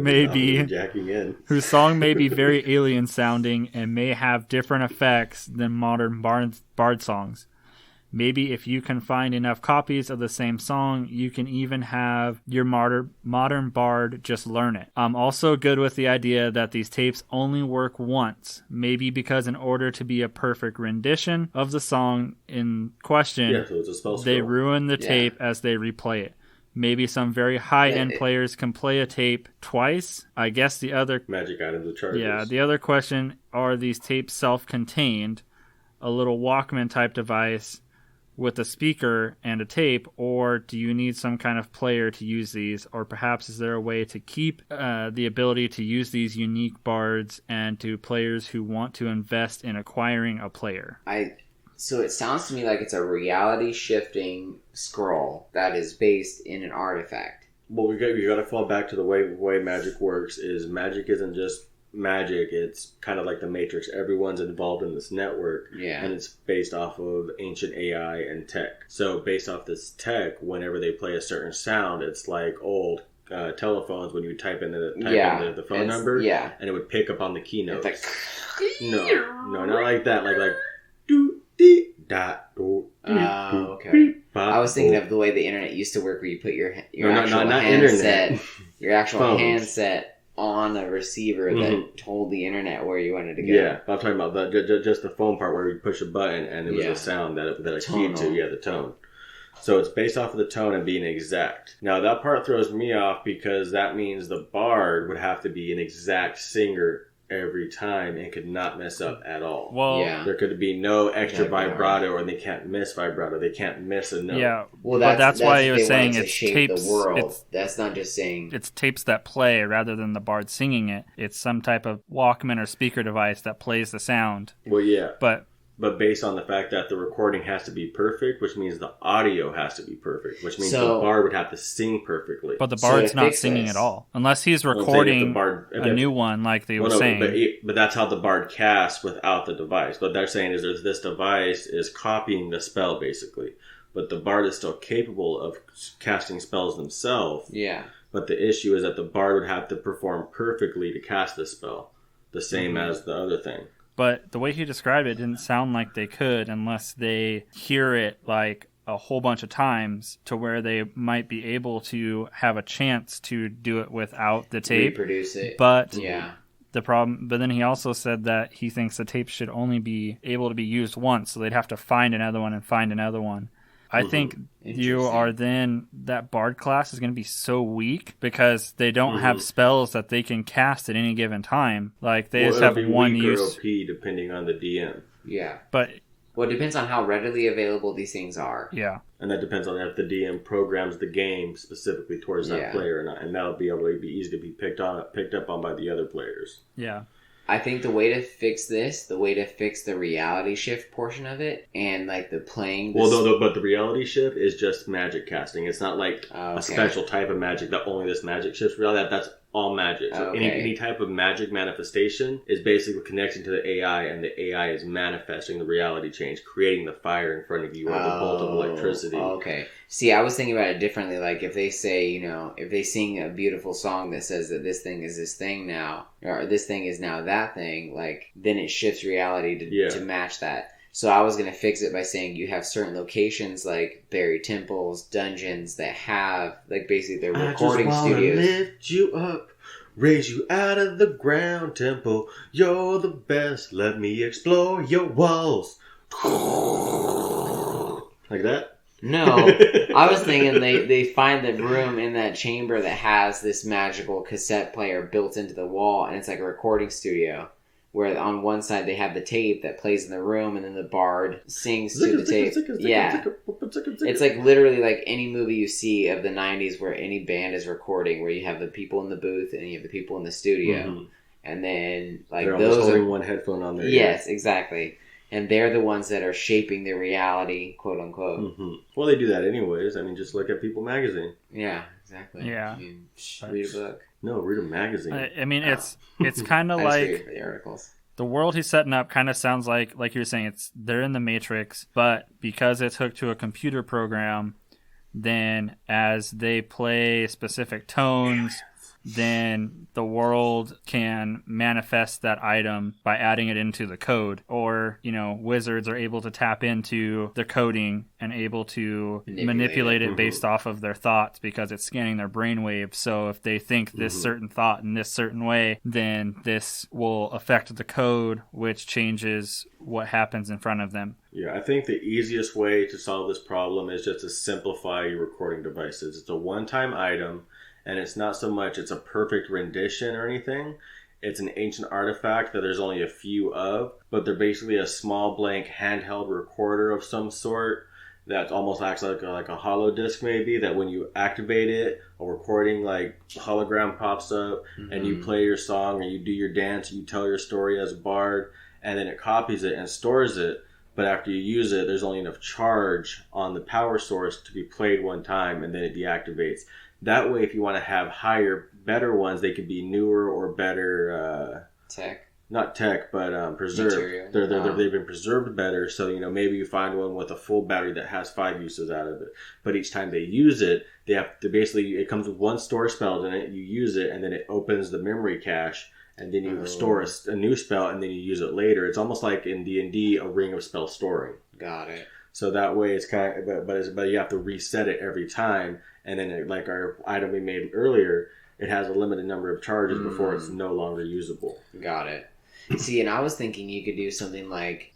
S5: jacking in. Whose song may be very alien sounding and may have different effects than modern bard songs. Maybe if you can find enough copies of the same song, you can even have your modern bard just learn it. I'm also good with the idea that these tapes only work once. Maybe because in order to be a perfect rendition of the song in question,
S4: so it's a spell
S5: they ruin the tape as they replay it. Maybe some very high-end players can play a tape twice. I guess the other...
S4: Magic items with charges.
S5: Yeah, the other question, are these tapes self-contained? A little Walkman-type device with a speaker and a tape, or do you need some kind of player to use these? Or perhaps is there a way to keep the ability to use these unique bards and to players who want to invest in acquiring a player?
S3: So it sounds to me like it's a reality-shifting scroll that is based in an artifact.
S4: Well, we got to fall back to the way magic works. Is magic isn't just magic, it's kind of like the Matrix. Everyone's involved in this network, and it's based off of ancient AI and tech. So based off this tech, whenever they play a certain sound, it's like old telephones when you type in the phone number, and it would pick up on the keynotes.
S3: It's like
S4: no, not like that. Like do dee dot do.
S3: Okay. I was thinking of the way the internet used to work, where you put your actual handset on a receiver that told the internet where you wanted to go.
S4: Yeah, I'm talking about just the phone part where you push a button and it was a sound that it keyed to. Yeah, the tone. So it's based off of the tone and being exact. Now that part throws me off because that means the bard would have to be an exact singer every time and could not mess up at all.
S5: Well,
S4: there could be no extra vibrato, or they can't miss vibrato. They can't miss a note.
S5: Yeah, well, that's why he was saying it's tapes.
S3: The world. That's not just saying
S5: it's tapes that play rather than the bard singing it. It's some type of Walkman or speaker device that plays the sound.
S4: Well, yeah,
S5: but
S4: based on the fact that the recording has to be perfect, which means the audio has to be perfect, which means the bard would have to sing perfectly.
S5: But the bard's not singing at all. Unless he's recording a new one like they were saying.
S4: But that's how the bard casts without the device. What they're saying is this device is copying the spell, basically. But the bard is still capable of casting spells themselves.
S3: Yeah.
S4: But the issue is that the bard would have to perform perfectly to cast the spell. The same as the other thing.
S5: But the way he described it didn't sound like they could unless they hear it like a whole bunch of times to where they might be able to have a chance to do it without the tape.
S3: Reproduce it.
S5: But then he also said that he thinks the tape should only be able to be used once, so they'd have to find another one and find another one. I think that bard class is going to be so weak because they don't have spells that they can cast at any given time. Like they just have one use.
S4: OP depending on the DM.
S3: Yeah.
S5: But
S3: it depends on how readily available these things are.
S5: Yeah.
S4: And that depends on if the DM programs the game specifically towards that player or not, and that'll be able to be easy to be picked up on by the other players.
S5: Yeah.
S3: I think the way to fix the reality shift portion of it, and like the playing...
S4: but the reality shift is just magic casting. It's not like a special type of magic that only this magic shifts reality. That's all magic. So any type of magic manifestation is basically a connection to the AI, and the AI is manifesting the reality change, creating the fire in front of you or the bolt of electricity.
S3: Okay. See, I was thinking about it differently. Like if they say, if they sing a beautiful song that says that this thing is this thing now, or this thing is now that thing, like then it shifts reality to match that. So I was going to fix it by saying you have certain locations like buried temples, dungeons that have like basically their recording studios.
S4: Lift you up, raise you out of the ground, temple. You're the best. Let me explore your walls. Like that?
S3: No, I was thinking they find the room in that chamber that has this magical cassette player built into the wall, and it's like a recording studio. Where on one side they have the tape that plays in the room, and then the bard sings to the tape. Yeah, it's like literally like any movie you see of the '90s where any band is recording, where you have the people in the booth and you have the people in the studio, and then like
S4: they're
S3: those
S4: holding one headphone on their
S3: yes, exactly. And they're the ones that are shaping their reality, quote unquote.
S4: Well, they do that anyways. I mean, just look at People Magazine.
S3: Yeah, exactly.
S5: Yeah.
S3: I mean, read a book.
S4: No, read a magazine.
S5: I mean, it's kind of like
S3: the articles.
S5: The world he's setting up kind of sounds like you were saying, they're in the Matrix, but because it's hooked to a computer program, then as they play specific tones, then the world can manifest that item by adding it into the code. Or, wizards are able to tap into the coding and able to manipulate it based off of their thoughts because it's scanning their brainwaves. So if they think this certain thought in this certain way, then this will affect the code, which changes what happens in front of them.
S4: Yeah, I think the easiest way to solve this problem is just to simplify your recording devices. It's a one-time item. And it's not so much it's a perfect rendition or anything. It's an ancient artifact that there's only a few of, but they're basically a small blank handheld recorder of some sort that almost acts like a hollow disc maybe, that when you activate it, a recording like hologram pops up and you play your song or you do your dance, you tell your story as a bard, and then it copies it and stores it. But after you use it, there's only enough charge on the power source to be played one time and then it deactivates. That way, if you want to have higher, better ones, they can be newer or better...
S3: tech?
S4: Not tech, but preserved. They've been preserved better, so maybe you find one with a full battery that has 5 uses out of it. But each time they use it, they have to basically... It comes with one store spell in it, you use it, and then it opens the memory cache, and then you store a new spell, and then you use it later. It's almost like in D&D, a ring of spell storing.
S3: Got it.
S4: So that way, it's kind of... But you have to reset it every time. And then, like our item we made earlier, it has a limited number of charges before it's no longer usable.
S3: Got it. See, and I was thinking you could do something like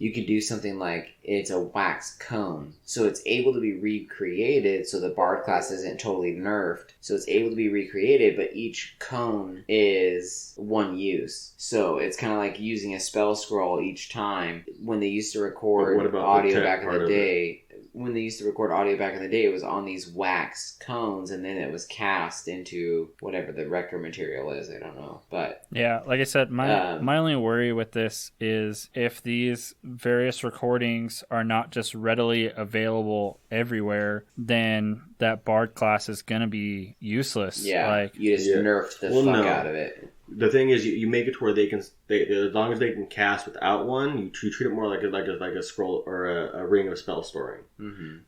S3: it's a wax cone. So it's able to be recreated so the bard class isn't totally nerfed. So it's able to be recreated, but each cone is one use. So it's kind of like using a spell scroll each time. When they used to record audio back in the day... When they used to record audio back in the day, it was on these wax cones, and then it was cast into whatever the record material is. I don't know, but
S5: yeah, like I said, my only worry with this is if these various recordings are not just readily available everywhere, then that bard class is gonna be useless.
S3: Yeah, you just nerfed the fuck out of it.
S4: The thing is, you make it to where they can, as long as they can cast without one, you treat it more like a scroll or a ring of spell storing.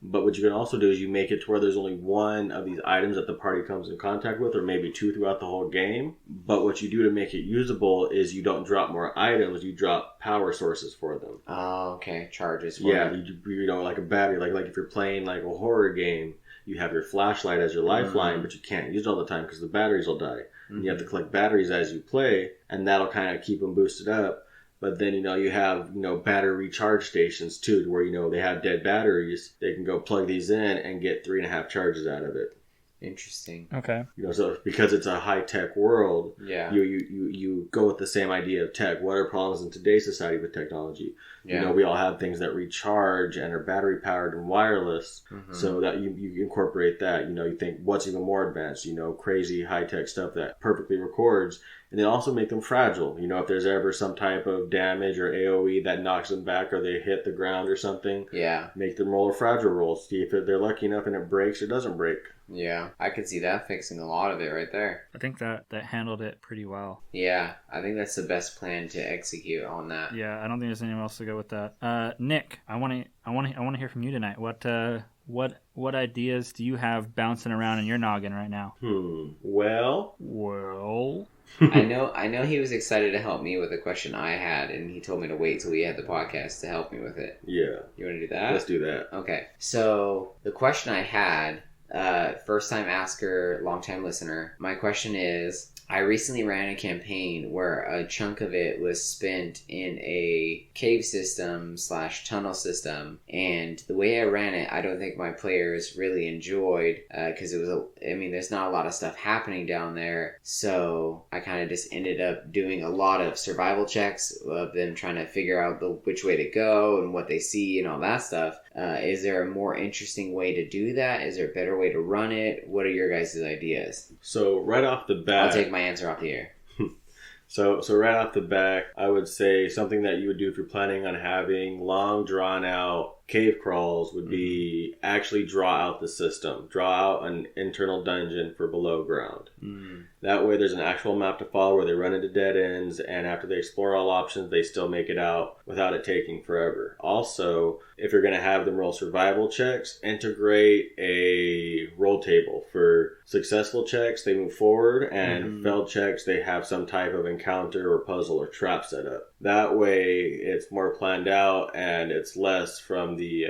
S4: But what you can also do is you make it to where there's only one of these items that the party comes in contact with, or maybe 2 throughout the whole game. But what you do to make it usable is you don't drop more items, you drop power sources for them.
S3: Oh, okay, charges for them.
S4: Like a battery, like if you're playing like a horror game, you have your flashlight as your lifeline, but you can't use it all the time because the batteries will die. You have to collect batteries as you play, and that'll kind of keep them boosted up. But then, you have, battery recharge stations, too, where, they have dead batteries. They can go plug these in and get 3.5 charges out of it.
S3: Interesting.
S5: Okay.
S4: So because it's a high-tech world,
S3: yeah,
S4: you go with the same idea of tech. What are problems in today's society with technology?
S3: Yeah.
S4: We all have things that recharge and are battery-powered and wireless, so that you incorporate that. You think, what's even more advanced? Crazy high-tech stuff that perfectly records, and then also make them fragile. If there's ever some type of damage or AoE that knocks them back or they hit the ground or something, make them roll a fragile roll. See if they're lucky enough and it breaks or doesn't break.
S3: Yeah, I could see that fixing a lot of it right there.
S5: I think that handled it pretty well.
S3: Yeah, I think that's the best plan to execute on that.
S5: Yeah, I don't think there's anyone else to go with that. Nick, I want to hear from you tonight. What what ideas do you have bouncing around in your noggin right now?
S4: Well.
S3: I know he was excited to help me with a question I had, and he told me to wait till we had the podcast to help me with it.
S4: Yeah.
S3: You want to do that?
S4: Let's do that.
S3: Okay. So the question I had, first time asker, long time listener. My question is, I recently ran a campaign where a chunk of it was spent in a cave system / tunnel system, and the way I ran it, I don't think my players really enjoyed, because there's not a lot of stuff happening down there, so I kind of just ended up doing a lot of survival checks of them trying to figure out which way to go and what they see and all that stuff. Is there a more interesting way to do that? Is there a better way to run it? What are your guys' ideas?
S4: So right off the bat,
S3: I'll take my answer off the air.
S4: So right off the bat, I would say something that you would do if you're planning on having long, drawn-out cave crawls would be actually draw out the system. Draw out an internal dungeon for below ground. That way there's an actual map to follow where they run into dead ends, and after they explore all options, they still make it out without it taking forever. Also, if you're going to have them roll survival checks, integrate a roll table. For successful checks, they move forward, and failed checks, they have some type of encounter or puzzle or trap set up. That way, it's more planned out, and it's less from the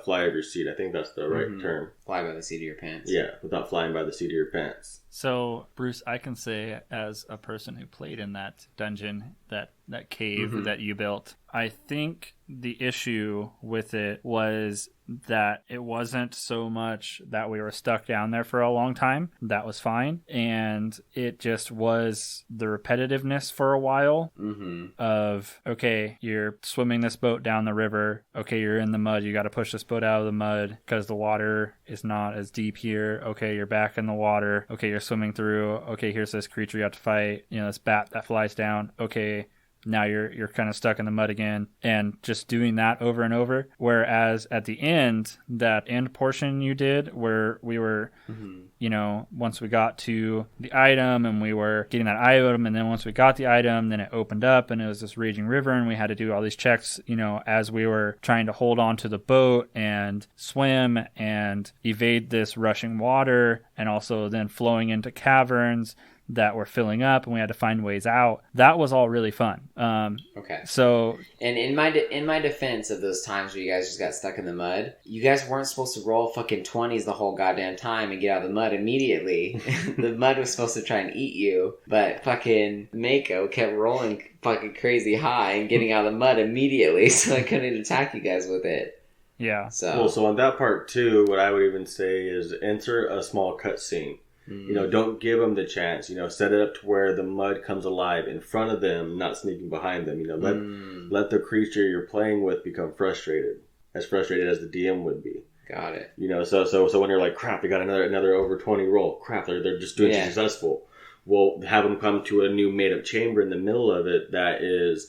S4: fly of your seat. I think that's the right term.
S3: Fly by the seat of your pants.
S4: Yeah, without flying by the seat of your pants.
S5: So, Bruce, I can say as a person who played in that dungeon, that cave that you built, I think the issue with it was that it wasn't so much that we were stuck down there for a long time. That was fine. And it just was the repetitiveness for a while of, okay, you're swimming this boat down the river. Okay, you're in the mud. You got to push this boat out of the mud because the water is not as deep here. Okay, you're back in the water. Okay, you're swimming through. Okay, here's this creature you have to fight. This bat that flies down. Okay, now you're kind of stuck in the mud again, and just doing that over and over. Whereas at the end, that end portion you did where we were, once we got to the item and we were getting that item, and then once we got the item, then it opened up and it was this raging river, and we had to do all these checks, as we were trying to hold on to the boat and swim and evade this rushing water, and also then flowing into caverns that were filling up, and we had to find ways out. That was all really fun.
S3: Okay.
S5: So,
S3: and in my defense of those times where you guys just got stuck in the mud, you guys weren't supposed to roll fucking 20s the whole goddamn time and get out of the mud immediately. The mud was supposed to try and eat you, but fucking Mako kept rolling fucking crazy high and getting out of the mud immediately, so I couldn't attack you guys with it.
S5: Yeah.
S4: So on that part too, what I would even say is insert a small cutscene. Don't give them the chance. Set it up to where the mud comes alive in front of them, not sneaking behind them. Let the creature you're playing with become frustrated as the DM would be.
S3: Got it.
S4: So when you're like, crap, they got another over 20 roll. Crap, they're just doing successful. We'll have them come to a new made up chamber in the middle of it that is,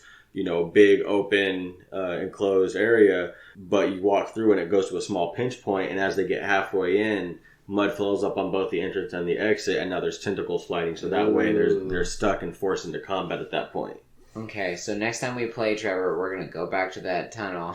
S4: big open enclosed area, but you walk through and it goes to a small pinch point, and as they get halfway in, mud flows up on both the entrance and the exit, and now there's tentacles sliding, so that way they're stuck and forced into combat at that point.
S3: Okay, so next time we play, Trevor, we're going to go back to that tunnel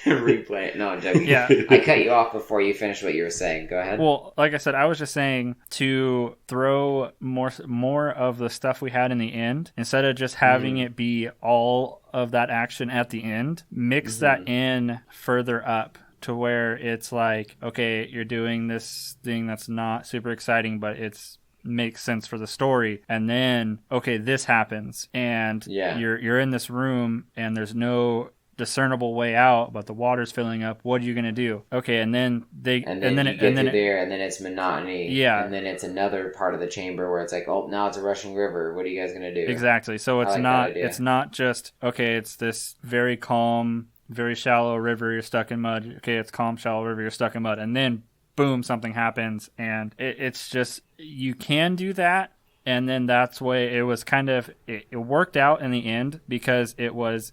S3: and replay it. No, I'm joking.
S5: Yeah.
S3: I cut you off before you finished what you were saying. Go ahead.
S5: Well, like I said, I was just saying to throw more of the stuff we had in the end, instead of just having it be all of that action at the end, mix that in further up. To where it's like, okay, you're doing this thing that's not super exciting, but it's makes sense for the story, and then okay, this happens, and you're in this room, and there's no discernible way out, but the water's filling up. What are you gonna do? Okay, and then it's monotony. Yeah, and then it's another part of the chamber where it's like, oh, now it's a rushing river. What are you guys gonna do? Exactly. So it's not just okay. It's this very calm, very shallow river, you're stuck in mud. Okay, it's calm, shallow river, you're stuck in mud. And then, boom, something happens. And it's just, you can do that. And then that's why it was kind of, it worked out in the end because it was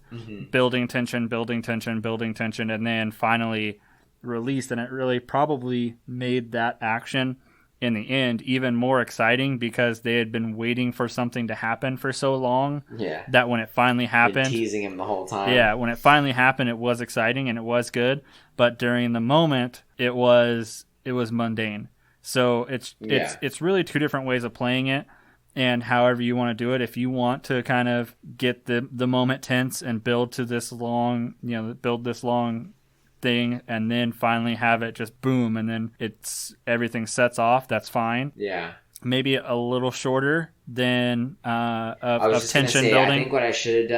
S5: building tension, and then finally released. And it really probably made that action in the end even more exciting because they had been waiting for something to happen for so long.
S3: Yeah.
S5: That when it finally happened,
S3: been teasing him the whole time.
S5: Yeah, when it finally happened, it was exciting and it was good. But during the moment, it was mundane. So it's really two different ways of playing it, and however you want to do it. If you want to kind of get the moment tense and build to this long, build this long thing, and then finally have it just boom, and then everything sets off, that's fine.
S3: Yeah.
S5: Maybe a little shorter than of tension building.
S3: I think what I should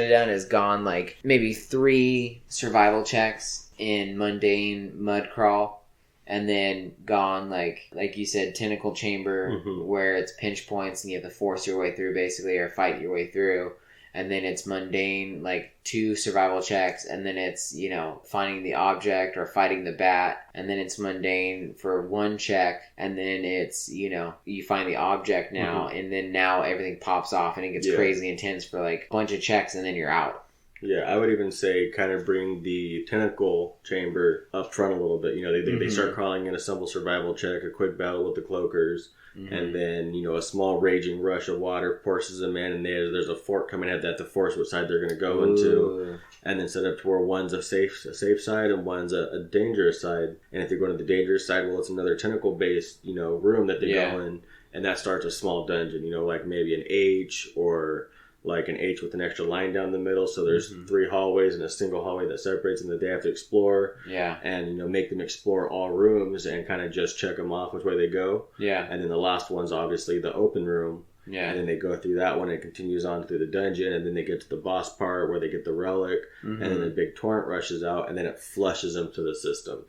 S3: have done is gone like maybe 3 survival checks in mundane mud crawl, and then gone like you said, tentacle chamber, where it's pinch points and you have to force your way through basically, or fight your way through. And then it's mundane, like 2 survival checks, and then it's, finding the object or fighting the bat, and then it's mundane for 1 check, and then it's, you find the object now, and then now everything pops off, and it gets crazy intense for like a bunch of checks, and then you're out.
S4: Yeah, I would even say kind of bring the tentacle chamber up front a little bit. They start crawling in a simple survival check, a quick battle with the cloakers, and then, a small raging rush of water forces them in, and there's a fork coming at that to force what side they're going to go into, and then set up to where one's a safe side and one's a dangerous side. And if you're going to the dangerous side, well, it's another tentacle-based, room that they go in, and that starts a small dungeon, like maybe an H or like an H with an extra line down the middle. So there's 3 hallways and a single hallway that separates them that they have to explore.
S3: Yeah.
S4: And, make them explore all rooms and kind of just check them off which way they go.
S3: Yeah.
S4: And then the last one's obviously the open room.
S3: Yeah.
S4: And then they go through that one and it continues on through the dungeon, and then they get to the boss part where they get the relic, and then the big torrent rushes out, and then it flushes them through the system,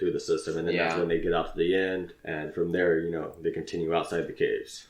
S4: and then that's when they get out to the end, and from there, they continue outside the caves.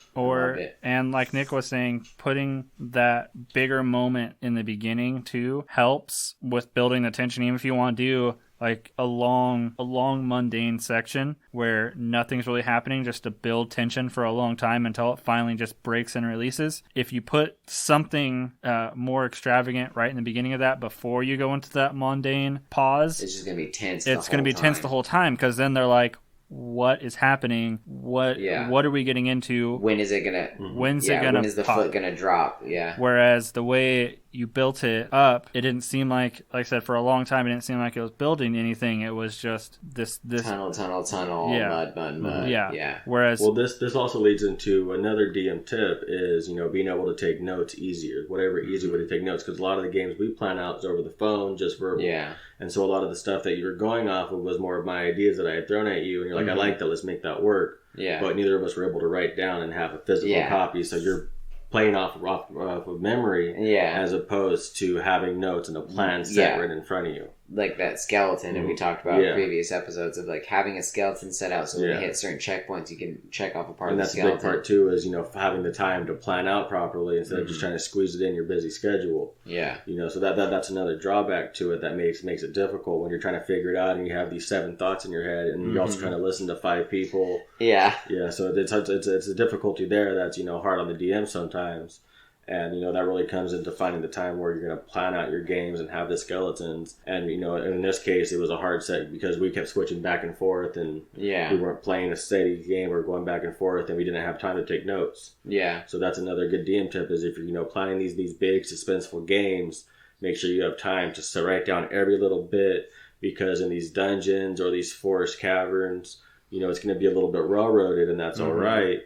S5: And like Nick was saying, putting that bigger moment in the beginning too helps with building the tension, even if you want to do like a long mundane section where nothing's really happening, just to build tension for a long time until it finally just breaks and releases. If you put something more extravagant right in the beginning of that before you go into that mundane pause,
S3: it's just going to be tense.
S5: It's going to be tense the whole time, because then they're like, what is happening? What are we getting into?
S3: When is it gonna?
S5: When is the
S3: foot gonna drop? Yeah.
S5: Whereas the way you built it up, it didn't seem like I said, for a long time, it didn't seem like it was building anything. It was just this
S3: tunnel, mud.
S5: Yeah. Whereas,
S4: this also leads into another DM tip is being able to take notes easier. Whatever easy way to take notes, because a lot of the games we plan out is over the phone, just verbal.
S3: Yeah.
S4: And so a lot of the stuff that you were going off of was more of my ideas that I had thrown at you, and you're like, I like that, let's make that work.
S3: Yeah.
S4: But neither of us were able to write down and have a physical copy, so you're playing off of memory, as opposed to having notes and a plan set right in front of you.
S3: Like that skeleton that we talked about in previous episodes, of like having a skeleton set out so when you hit certain checkpoints, you can check off a part of the skeleton.
S4: And that's a big part too, is having the time to plan out properly instead of just trying to squeeze it in your busy schedule.
S3: Yeah.
S4: So that's another drawback to it that makes it difficult when you're trying to figure it out and you have these 7 thoughts in your head, and you're also trying to listen to 5 people.
S3: Yeah.
S4: Yeah. So it's a difficulty there that's hard on the DM sometimes. And, that really comes into finding the time where you're going to plan out your games and have the skeletons. And, in this case, it was a hard set because we kept switching back and forth, and we weren't playing a steady game or going back and forth, and we didn't have time to take notes.
S3: Yeah.
S4: So that's another good DM tip, is if you're, planning these big, suspenseful games, make sure you have time to write down every little bit, because in these dungeons or these forest caverns, it's going to be a little bit railroaded, and that's all right,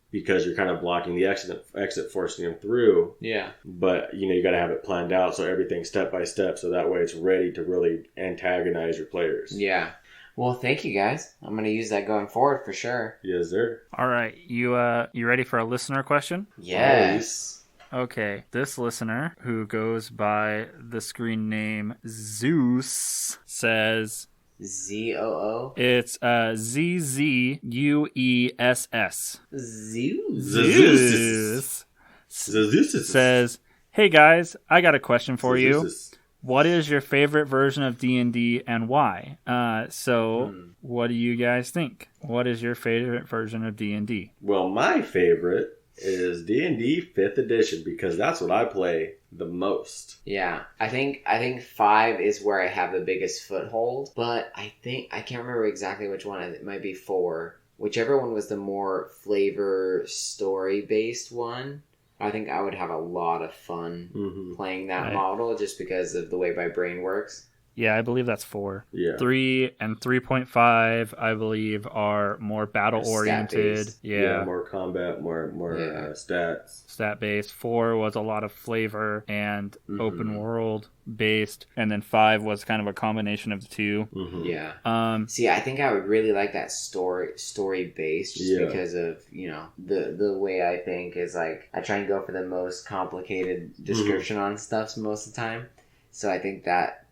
S4: because you're kind of blocking the exit, forcing them through.
S3: Yeah.
S4: But, you got to have it planned out, so everything's step by step, so that way it's ready to really antagonize your players.
S3: Yeah. Well, thank you, guys. I'm going to use that going forward for sure.
S4: Yes, sir.
S5: All right. You ready for a listener question?
S3: Yes.
S5: Okay. This listener, who goes by the screen name Zeus, says...
S3: Z-O-O?
S5: It's Z-Z-U-E-S-S.
S3: Zeus.
S5: Zeus says, hey guys, I got a question for you. What is your favorite version of D&D and why? What do you guys think? What is your favorite version of D&D?
S4: Well, my favorite is D&D 5th edition, because that's what I play the most.
S3: Yeah, I think 5 is where I have the biggest foothold, but I can't remember exactly which one. It might be 4. whichever one was the more flavor story based one, I think I would have a lot of fun playing that model just because of the way my brain works.
S5: Yeah, I believe that's 4.
S4: Yeah.
S5: 3 and 3.5, I believe, are more battle-oriented.
S4: Yeah, more combat, more stats.
S5: Stat-based. 4 was a lot of flavor and open world-based. And then 5 was kind of a combination of the two.
S3: Yeah. See, I think I would really like that story-based just because of, you know, the way I think is like, I try and go for the most complicated description on stuff most of the time. So I think that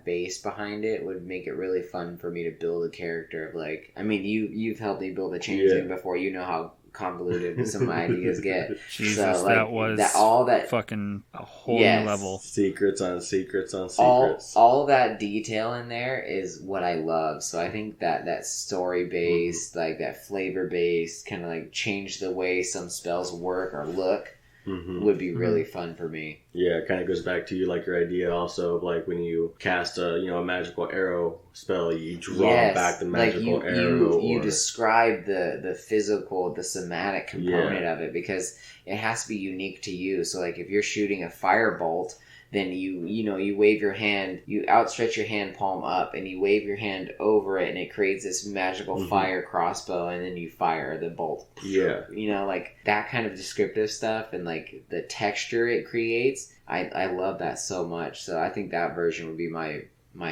S3: base behind it would make it really fun for me to build a character of like, I mean, you've helped me build a changeling before. You know how convoluted some of my ideas get.
S5: Jesus,
S3: so, like,
S5: that was
S3: all that
S5: fucking a whole new level.
S4: Secrets on secrets on secrets.
S3: All that detail in there is what I love. So I think that story based, like that flavor based, kind of like change the way some spells work or look. Would be really fun for me.
S4: Yeah, it kind of goes back to you, like your idea also of like when you cast a magical arrow spell, you draw back the magical arrow.
S3: You describe the physical, the somatic component of it because it has to be unique to you. So like if you're shooting a firebolt, then you wave your hand, you outstretch your hand palm up and you wave your hand over it and it creates this magical fire crossbow and then you fire the bolt.
S4: Yeah.
S3: You know, like that kind of descriptive stuff and like the texture it creates. I love that so much. So I think that version would be my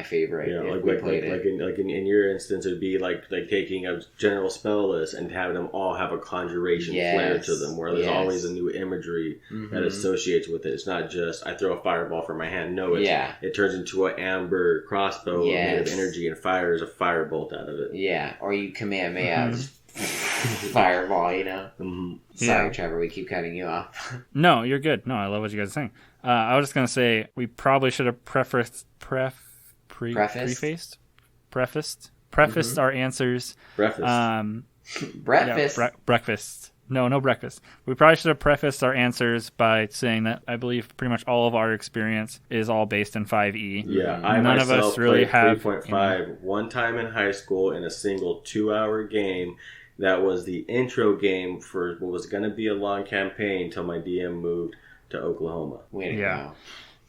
S3: favorite.
S4: Yeah,
S3: if we played it.
S4: In your instance, it would be like taking a general spell list and having them all have a conjuration flair to them, where there's always a new imagery that associates with it. It's not just I throw a fireball from my hand. No, it turns into an amber crossbow made of energy and fires a firebolt out of it.
S3: Yeah, or you Kamehameha fireball. You know. Sorry, Trevor, we keep cutting you off.
S5: No, you're good. No, I love what you guys are saying. I was just gonna say we probably should have prefaced our answers. Breakfast. No breakfast. We probably should have prefaced our answers by saying that I believe pretty much all of our experience is all based in 5e.
S4: Yeah, none of us really have 3.5 one time in high school in a single 2-hour game. That was the intro game for what was going to be a long campaign until my DM moved to Oklahoma.
S3: Way to go.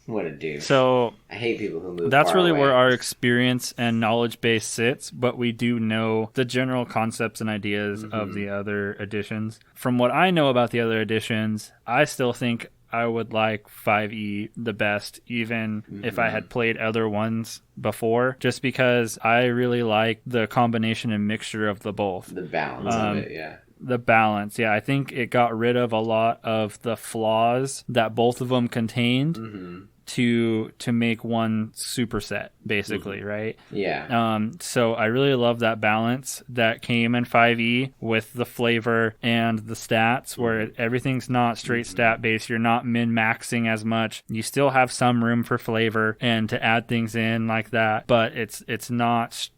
S3: What a dude.
S5: So
S3: I hate people who move
S5: that's
S3: far
S5: really
S3: away.
S5: where our experience and knowledge base sits, but we do know the general concepts and ideas of the other editions. From what I know about the other editions, I still think I would like 5e the best, even if I had played other ones before, just because I really like the combination and mixture of the both.
S3: The balance of it, yeah.
S5: The balance, yeah. I think it got rid of a lot of the flaws that both of them contained to make one superset, basically, right?
S3: Yeah.
S5: So I really love that balance that came in 5e with the flavor and the stats, where everything's not straight stat based. You're not min-maxing as much. You still have some room for flavor and to add things in like that, but it's not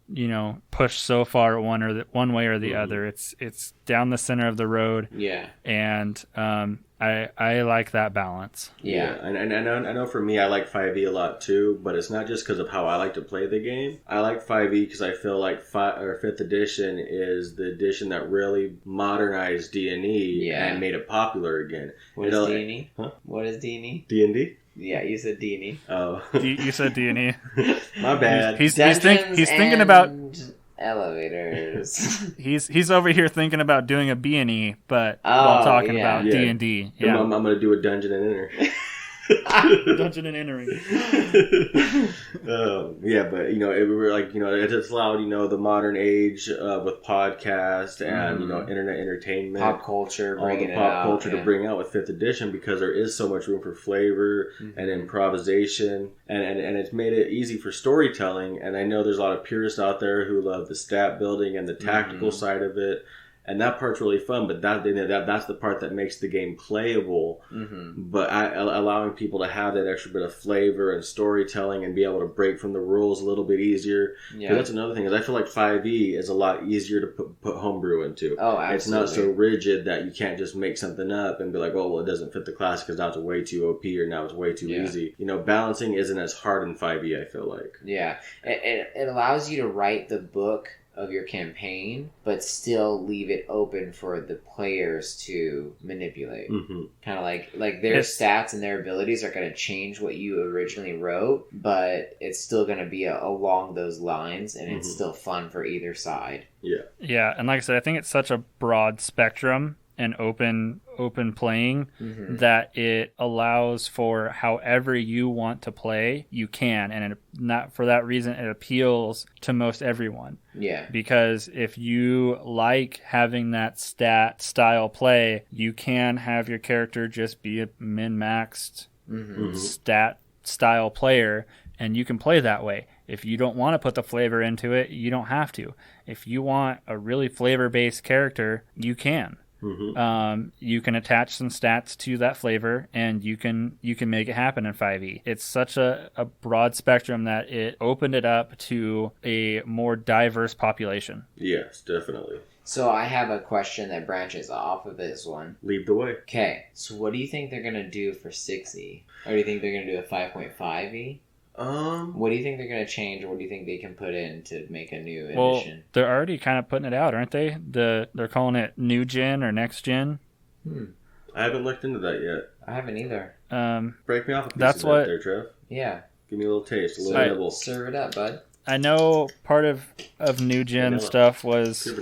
S5: pushed so far one way or the other. It's down the center of the road.
S3: Yeah.
S5: And I like that balance.
S3: Yeah.
S4: And I know for me, I like 5e a lot too, but it's not just because of how I like to play the game. I like 5e because I feel like 5th edition is the edition that really modernized D&E and made it popular again.
S3: What is D&E? Huh? What is D&E?
S4: D&D?
S3: Yeah, you said D&E.
S4: Oh.
S5: You said D&E.
S4: My bad.
S5: He's thinking about
S3: elevators.
S5: he's over here thinking about doing a B&E, but while talking about D&D. Yeah.
S4: I'm going to do a dungeon and enter.
S5: Dungeon and entering.
S4: But it just allowed the modern age with podcast and internet entertainment,
S3: pop culture,
S4: to bring out with 5th edition, because there is so much room for flavor and improvisation, and it's made it easy for storytelling. And I know there's a lot of purists out there who love the stat building and the tactical side of it. And that part's really fun, but that's the part that makes the game playable. But allowing people to have that extra bit of flavor and storytelling and be able to break from the rules a little bit easier. Yeah. That's another thing, is I feel like 5e is a lot easier to put homebrew into.
S3: Oh, absolutely.
S4: It's not so rigid that you can't just make something up and be like, oh, well, it doesn't fit the class because now it's way too OP or now it's way too easy. Balancing isn't as hard in 5e, I feel like.
S3: Yeah. It allows you to write the book of your campaign, but still leave it open for the players to manipulate.
S4: Mm-hmm.
S3: Kind of like their stats and their abilities are going to change what you originally wrote, but it's still going to be along those lines, and it's still fun for either side.
S5: Yeah, and like I said, I think it's such a broad spectrum and open playing that it allows for however you want to play, you can, and not for that reason it appeals to most everyone.
S3: Yeah.
S5: Because if you like having that stat style play, you can have your character just be a min-maxed stat style player, and you can play that way. If you don't want to put the flavor into it, you don't have to. If you want a really flavor-based character, you can. You can attach some stats to that flavor, and you can make it happen in 5e. It's such a broad spectrum that it opened it up to a more diverse population.
S4: Yes, definitely.
S3: So I have a question that branches off of this one.
S4: Lead the way.
S3: Okay, so what do you think they're going to do for 6e? Or do you think they're going to do a 5.5e? What do you think they're going to change, or what do you think they can put in to make a new edition?
S5: They're already kind of putting it out, aren't they? They're calling it New Gen or Next Gen.
S4: I haven't looked into that yet.
S3: I haven't either.
S4: Break me off a piece
S5: that's
S4: of
S5: what,
S4: that there, Trev.
S3: Yeah.
S4: Give me a little taste, a little nibble.
S3: Serve it up, bud.
S5: I know part of New Gen stuff was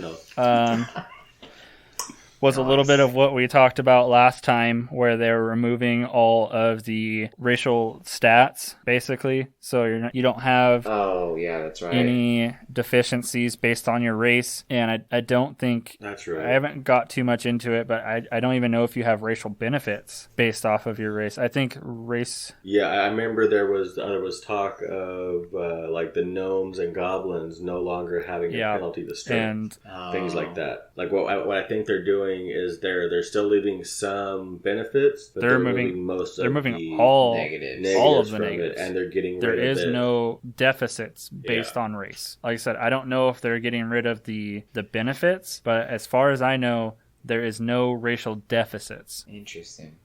S5: was a little bit of what we talked about last time, where they were removing all of the racial stats, basically. So you don't have
S3: that's right.
S5: any deficiencies based on your race. And I don't think...
S4: That's right.
S5: I haven't got too much into it, but I don't even know if you have racial benefits based off of your race. I think race...
S4: Yeah, I remember there was talk of like the gnomes and goblins no longer having a penalty to strength. And things like that. Like what I think they're doing is they're still leaving some benefits, but they're removing most of
S5: all
S3: negatives
S5: all of the
S4: from
S5: negatives,
S4: and they're getting
S5: there
S4: rid
S5: is
S4: of
S5: no deficits based on race. Like I said, I don't know if they're getting rid of the benefits, but as far as I know, there is no racial deficits.
S3: Interesting.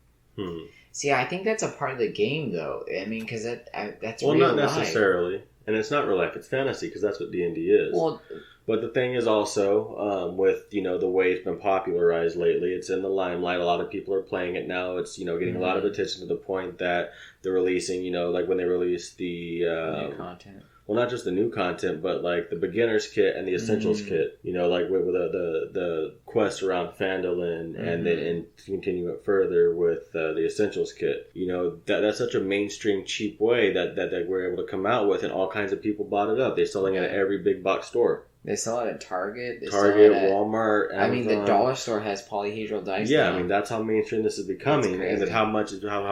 S3: See, I think that's a part of the game, though. I mean, because that's real
S4: not
S3: life.
S4: necessarily, and it's not real life; it's fantasy, because that's what D&D is.
S3: Well.
S4: But the thing is also, with, the way it's been popularized lately, it's in the limelight. A lot of people are playing it now. It's, getting a lot of attention to the point that they're releasing, like when they released the...
S3: new content.
S4: Well, not just the new content, but like the beginner's kit and the essentials kit. Like with the quest around Phandalin, and then continue it further with the essentials kit. That's such a mainstream, cheap way that we're able to come out with, and all kinds of people bought it up. They're selling it at every big box store.
S3: They sell it at Target.
S4: Walmart, Amazon.
S3: I mean, the dollar store has polyhedral dice.
S4: Yeah,
S3: now.
S4: I mean, that's how mainstream this is becoming, and how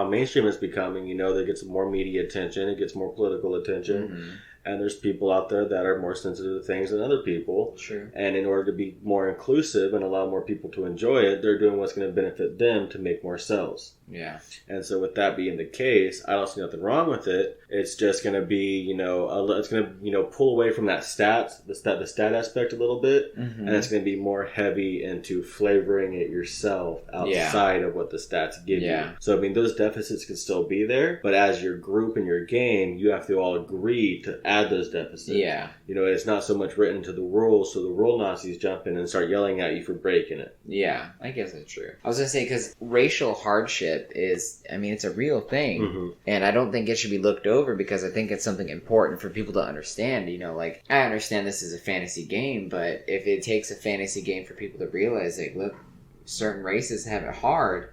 S4: mainstream it's becoming. That gets more media attention, it gets more political attention. And there's people out there that are more sensitive to things than other people.
S3: Sure.
S4: And in order to be more inclusive and allow more people to enjoy it, they're doing what's going to benefit them to make more sales.
S3: Yeah.
S4: And so with that being the case, I don't see nothing wrong with it. It's just going to be, it's going to, pull away from that the stat aspect a little bit. And it's going to be more heavy into flavoring it yourself outside of what the stats give you. So, I mean, those deficits can still be there. But as your group and your game, you have to all agree to add those deficits.
S3: Yeah.
S4: It's not so much written into the rules, so the rule Nazis jump in and start yelling at you for breaking it.
S3: Yeah, I guess that's true. I was going to say, because racial hardship is, it's a real thing. And I don't think it should be looked over, because I think it's something important for people to understand. I understand this is a fantasy game, but if it takes a fantasy game for people to realize, look, certain races have it hard,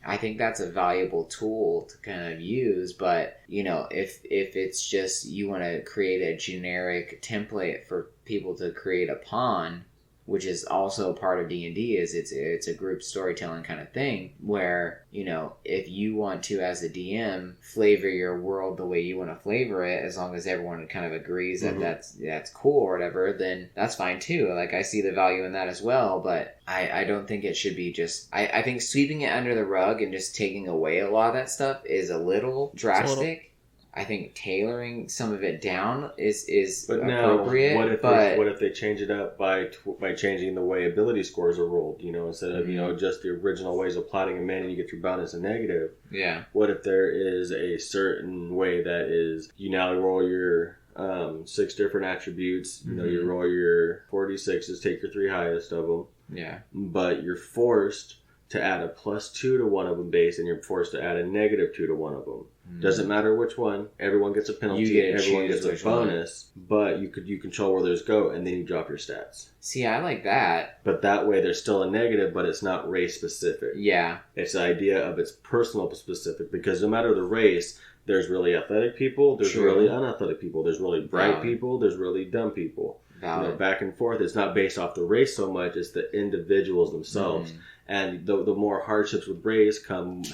S3: I think that's a valuable tool to kind of use. But if it's just you want to create a generic template for people to create a pawn, which is also part of D&D, is it's a group storytelling kind of thing, where if you want to, as a DM, flavor your world the way you want to flavor it, as long as everyone kind of agrees that that's cool or whatever, then that's fine too. I see the value in that as well, but I don't think it should be just... I think sweeping it under the rug and just taking away a lot of that stuff is a little drastic. I think tailoring some of it down is appropriate.
S4: What if they change it up by changing the way ability scores are rolled? Instead of just the original ways of plotting them in, and you get your bonus and negative.
S3: Yeah.
S4: What if there is a certain way that is you now roll your 6 different attributes. You know,
S3: Mm-hmm.
S4: you roll your 46s, take your 3 highest of them.
S3: Yeah.
S4: But you're forced to add a +2 to one of them base, and you're forced to add a -2 to one of them. Doesn't matter which one. Everyone gets a penalty. Everyone gets a bonus. But you control where those go, and then you drop your stats.
S3: See, I like that.
S4: But that way, there's still a negative, but it's not race specific.
S3: Yeah.
S4: It's the idea of it's personal specific, because no matter the race, there's really athletic people, there's really unathletic people, there's really bright people, there's really dumb people. You know, back and forth. It's not based off the race so much; it's the individuals themselves. And the more hardships with race come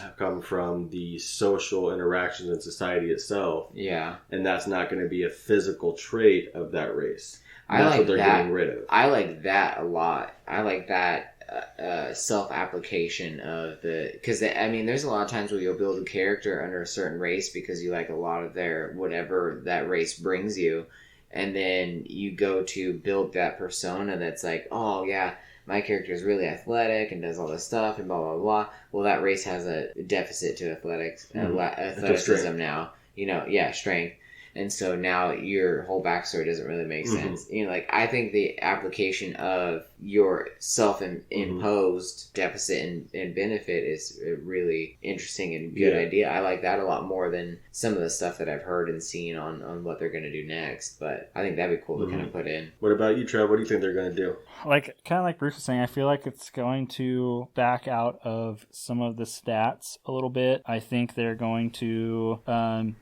S4: from the social interactions in society itself. Yeah. And that's not going to be a physical trait of that race. That's what they're getting rid of.
S3: I like that a lot. I like that self-application of because I mean, there's a lot of times where you'll build a character under a certain race because you like a lot of their whatever that race brings you, and then you go to build that persona that's like, oh yeah, my character is really athletic and does all this stuff and blah blah blah. Well, that race has a deficit to athleticism now. You know, strength. And so now your whole backstory doesn't really make sense. You know, like, I think the application of your self-imposed deficit and benefit is a really interesting and good idea. I like that a lot more than some of the stuff that I've heard and seen on what they're going to do next. But I think that'd be cool to kind of put in.
S4: What about you, Trev? What do you think they're going to do?
S5: Kind of like Bruce was saying, I feel like it's going to back out of some of the stats a little bit. I think they're going to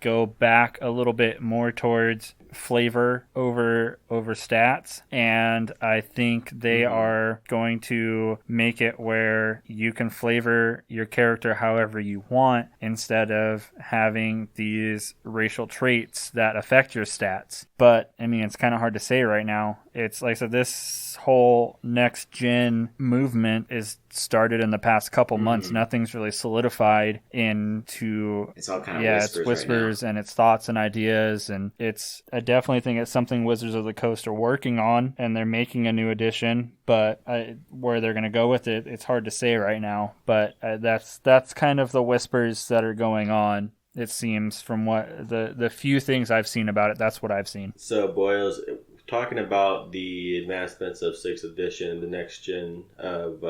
S5: go back a little bit more towards flavor over stats, and I think they are going to make it where you can flavor your character however you want instead of having these racial traits that affect your stats. But I mean, it's kind of hard to say right now. It's like I said, this whole next gen movement is started in the past couple months. Nothing's really solidified into
S3: it's all kind of
S5: whispers
S3: right
S5: and it's thoughts and ideas, and I definitely think it's something Wizards of the Coast are working on, and they're making a new edition. But where they're going to go with it, it's hard to say right now. But that's kind of the whispers that are going on. It seems from what the few things I've seen about it, that's what I've seen.
S4: So, boyos, talking about the advancements of 6th edition, the next gen of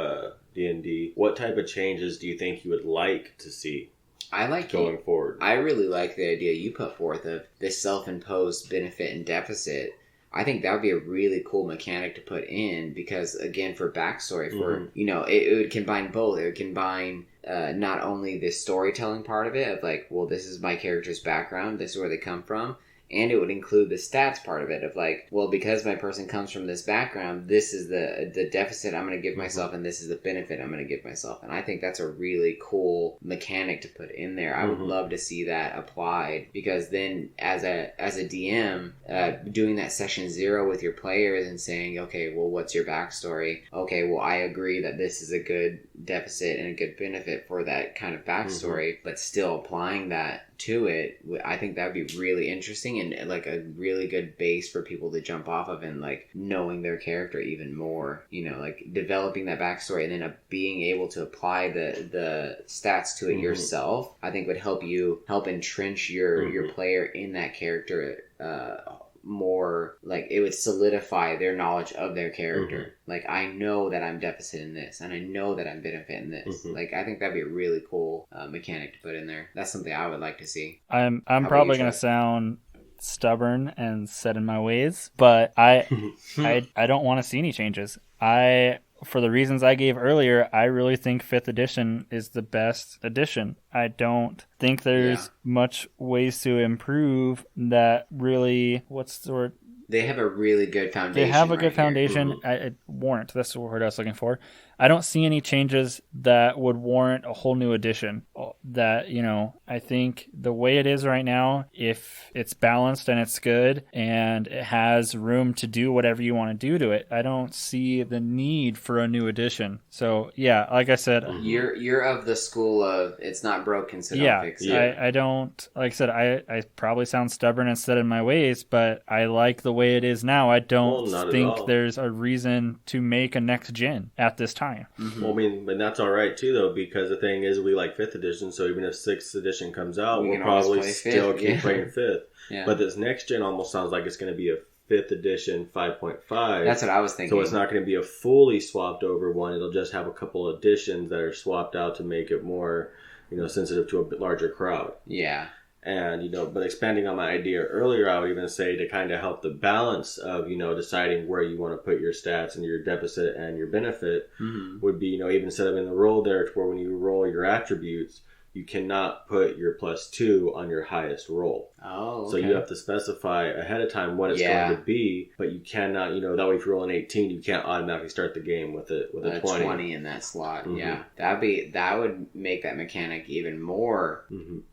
S4: D&D, what type of changes do you think you would like to see?
S3: I like
S4: going forward.
S3: I really like the idea you put forth of this self-imposed benefit and deficit. I think that would be a really cool mechanic to put in because, again, for backstory, for it would combine both. It would combine not only the storytelling part of it of like, well, this is my character's background, this is where they come from, and it would include the stats part of it of like, well, because my person comes from this background, this is the deficit I'm going to give myself, and this is the benefit I'm going to give myself. And I think that's a really cool mechanic to put in there. I would love to see that applied, because then as a DM, doing that session 0 with your players and saying, okay, well, what's your backstory? Okay, well, I agree that this is a good deficit and a good benefit for that kind of backstory, but still applying that to it, I think that would be really interesting and like a really good base for people to jump off of, and like knowing their character even more, like developing that backstory and then being able to apply the stats to it yourself, I think would help entrench your player in that character more. Like, it would solidify their knowledge of their character. Like, I know that I'm deficit in this, and I know that I'm benefit in this. Like, I think that'd be a really cool mechanic to put in there. That's something I would like to see.
S5: I'm probably going to sound stubborn and set in my ways, but I don't want to see any changes. For the reasons I gave earlier, I really think 5th edition is the best edition. I don't think there's much ways to improve that really, what's the word?
S3: They have a really good foundation.
S5: They have a good foundation. Warrant, that's the word I was looking for. I don't see any changes that would warrant a whole new edition. That, I think the way it is right now, if it's balanced and it's good and it has room to do whatever you want to do to it, I don't see the need for a new edition. So, yeah, like I said...
S3: You're of the school of, it's not broken, so don't fix it.
S5: I don't... Like I said, I probably sound stubborn and set in my ways, but I like the way it is now. I don't think there's a reason to make a next gen at this time. time.
S3: Mm-hmm.
S4: Well, I mean, but that's all right too, though, because the thing is, we like 5th edition, so even if 6th edition comes out, we'll probably still keep playing 5th.
S3: Yeah.
S4: But this next gen almost sounds like it's going to be a 5th edition 5.5.
S3: That's what I was thinking.
S4: So it's not going to be a fully swapped over one. It'll just have a couple additions that are swapped out to make it more, sensitive to a bit larger crowd.
S3: Yeah.
S4: And, but expanding on my idea earlier, I would even say to kind of help the balance of, deciding where you want to put your stats and your deficit and your benefit would be, even set up in the roll there to where when you roll your attributes, you cannot put your +2 on your highest roll.
S3: Oh, okay.
S4: So you have to specify ahead of time what it's going to be, but you cannot, that way if you roll an 18, you can't automatically start the game with a 20.
S3: 20 in that slot. Mm-hmm. Yeah. That would make that mechanic even more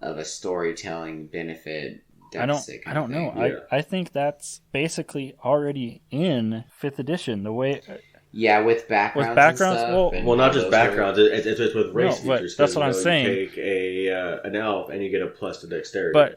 S3: of a storytelling benefit.
S5: I don't know.
S4: Yeah.
S5: I think that's basically already in 5th edition. The way
S3: Yeah, with backgrounds.
S5: And stuff,
S4: well, not just backgrounds. It's with race features.
S5: That's what I'm saying.
S4: You take an elf and you get a plus to dexterity.
S5: But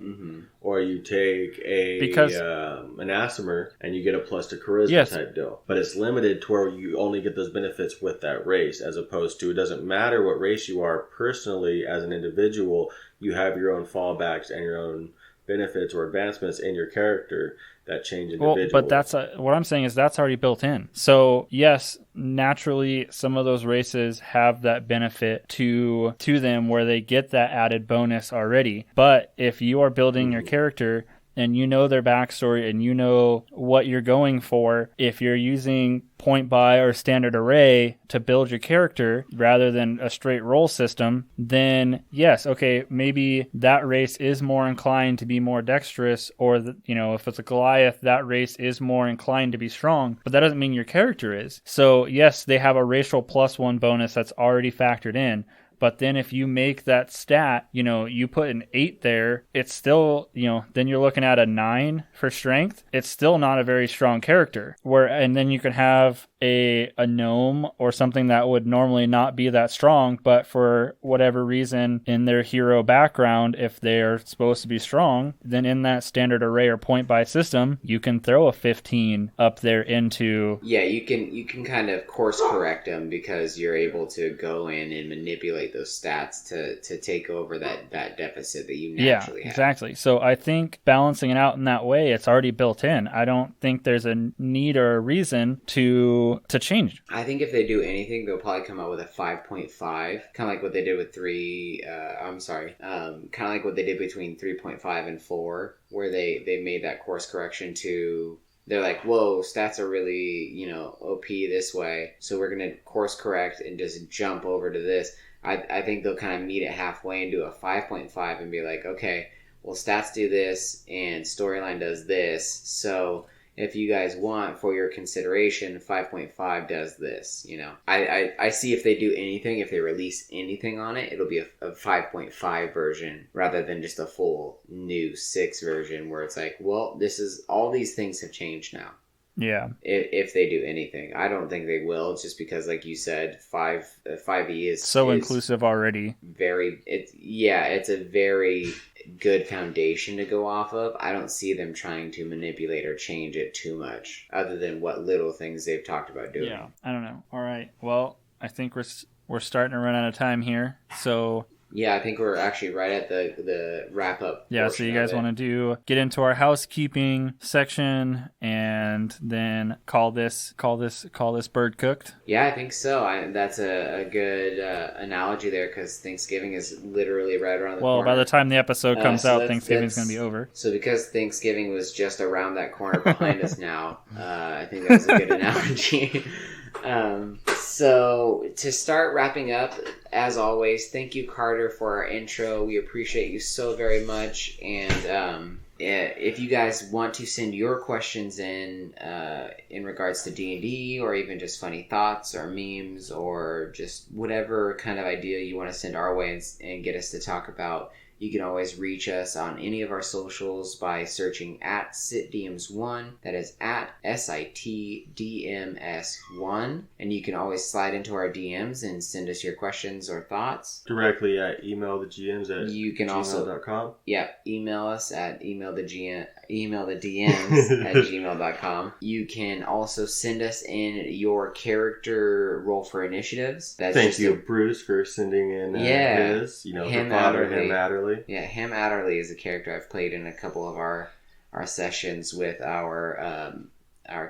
S4: or you take an Aasimar and you get a plus to charisma type deal. But it's limited to where you only get those benefits with that race, as opposed to it doesn't matter what race you are personally as an individual. You have your own fallbacks and your own benefits or advancements in your character that change individually.
S5: Well, but that's what I'm saying is that's already built in. So yes, naturally, some of those races have that benefit to them where they get that added bonus already. But if you are building your character and you know their backstory and you know what you're going for, if you're using point buy or standard array to build your character rather than a straight roll system, then yes, okay, maybe that race is more inclined to be more dexterous, or if it's a Goliath, that race is more inclined to be strong, but that doesn't mean your character is. So yes, they have a racial +1 bonus that's already factored in. But then if you make that stat, you put an 8 there, it's still, then you're looking at a 9 for strength. It's still not a very strong character. And then you could have a gnome or something that would normally not be that strong, but for whatever reason in their hero background, if they're supposed to be strong, then in that standard array or point buy system, you can throw a 15 up there into...
S3: Yeah, you can kind of course correct them because you're able to go in and manipulate those stats to take over that deficit that you naturally have.
S5: Yeah, exactly. So I think balancing it out in that way, it's already built in. I don't think there's a need or a reason to change.
S3: I think if they do anything, they'll probably come out with a 5.5, kind of like what they did with kind of like what they did between 3.5 and 4, where they made that course correction to... They're like, whoa, stats are really, OP this way, so we're going to course correct and just jump over to this. I think they'll kind of meet it halfway and do a 5.5 and be like, okay, well, stats do this and storyline does this, so if you guys want for your consideration, 5.5 does this, I see if they do anything, if they release anything on it, it'll be a 5.5 version rather than just a full new 6 version where it's like, well, all these things have changed now.
S5: Yeah.
S3: If they do anything. I don't think they will, just because, like you said, 5e is...
S5: So inclusive already.
S3: It's a very good foundation to go off of. I don't see them trying to manipulate or change it too much, other than what little things they've talked about doing.
S5: Yeah, I don't know. All right. Well, I think we're starting to run out of time here, so...
S3: Yeah, I think we're actually right at the wrap up.
S5: Yeah, so you guys want to get into our housekeeping section and then call this bird cooked?
S3: Yeah, I think so. That's a good analogy there, because Thanksgiving is literally right around the corner.
S5: Well, by the time the episode comes out, Thanksgiving's going to be over.
S3: So because Thanksgiving was just around that corner behind us now, I think that's a good analogy. So to start wrapping up, as always, thank you, Carter, for our intro. We appreciate you so very much. And if you guys want to send your questions in regards to D&D, or even just funny thoughts or memes or just whatever kind of idea you want to send our way and get us to talk about You can always reach us on any of our socials by searching at SitDMs1. That is at SITDMS1. And you can always slide into our DMs and send us your questions or thoughts.
S4: Directly at emailthegms at
S3: you can
S4: gmail.com.
S3: Email us at emailthedms at gmail.com. You can also send us in your character roll for initiatives.
S4: Thank you, Bruce, for sending in his.
S3: Ham
S4: the father,
S3: Adderley.
S4: Ham Adderley.
S3: Yeah, Ham Adderley is a character I've played in a couple of our sessions with our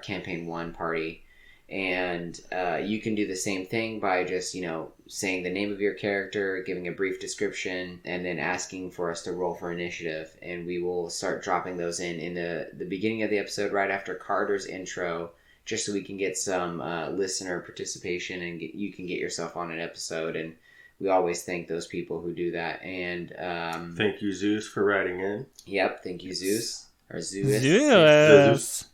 S3: campaign 1 party. And you can do the same thing by just, saying the name of your character, giving a brief description, and then asking for us to roll for initiative. And we will start dropping those in the beginning of the episode right after Carter's intro, just so we can get some listener participation and you can get yourself on an episode. And we always thank those people who do that. And
S4: thank you, Zeus, for writing in.
S3: Yep, thank you, Zeus. Or Zeus.
S5: Zeus.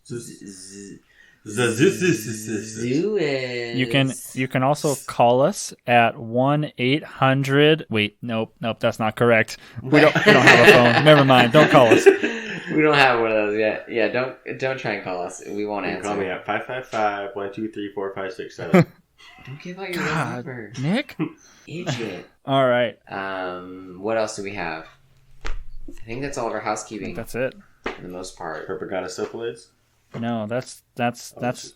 S5: You can also call us at 1-800. Wait, nope, that's not correct. We don't have a phone. Never mind. Don't call us.
S3: We don't have one of those yet. Yeah, don't try and call us. We won't answer.
S4: Call me at 555-123-4567.
S3: Don't give out your number,
S5: Nick.
S3: Idiot.
S5: All right.
S3: What else do we have? I think that's all of our housekeeping.
S5: That's it.
S3: For the most part.
S4: Herpaganosyphilids?
S5: No, that's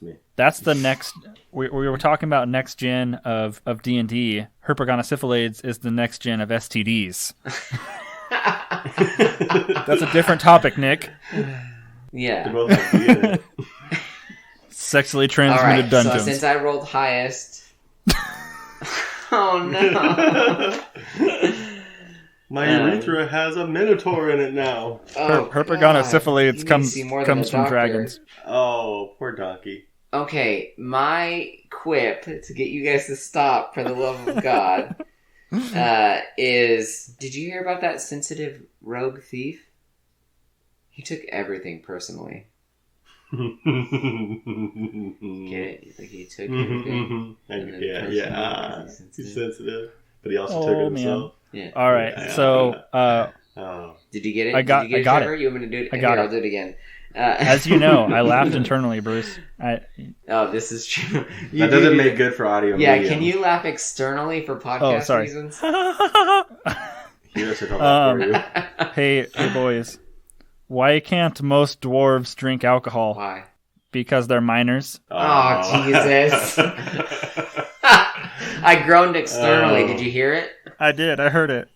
S4: me.
S5: That's the next. We were talking about next gen of D&D. Herpaganosyphilids is the next gen of STDs. That's a different topic, Nick.
S3: Yeah.
S4: They both have D in it.
S5: Sexually transmitted dungeons.
S3: So since I rolled highest. Oh no.
S4: My urethra has a minotaur in it now.
S5: Herpaganosyphilids comes from dragons.
S4: Oh, poor donkey.
S3: Okay, my quip to get you guys to stop, for the love of God, is... Did you hear about that sensitive rogue thief? He took everything personally. Get it? Like he took everything. He's sensitive.
S4: But he also took it himself.
S3: Yeah.
S5: All right.
S3: Did you get it?
S5: I got it.
S3: You want me to do it? I'll do it again.
S5: As you know, I laughed internally, Bruce.
S3: This is true.
S4: That doesn't make good for audio.
S3: Yeah,
S4: medium.
S3: can you laugh externally for podcast reasons?
S4: Here's for you.
S5: Hey, boys. Why can't most dwarves drink alcohol?
S3: Why?
S5: Because they're minors.
S3: Oh, Jesus. I groaned externally. Did you hear it?
S5: I did. I heard it.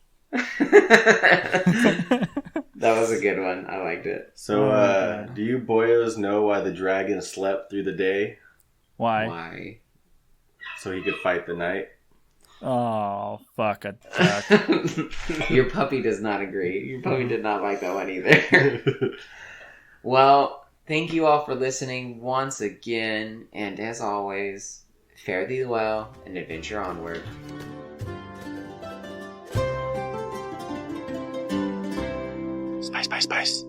S3: That was a good one. I liked it.
S4: So, do you boyos know why the dragon slept through the day?
S3: Why?
S4: So he could fight the night.
S5: Oh, fuck a duck.
S3: Your puppy does not agree. Your puppy did not like that one either. Well, thank you all for listening once again. And as always, fare thee well and adventure onward.
S4: Spice.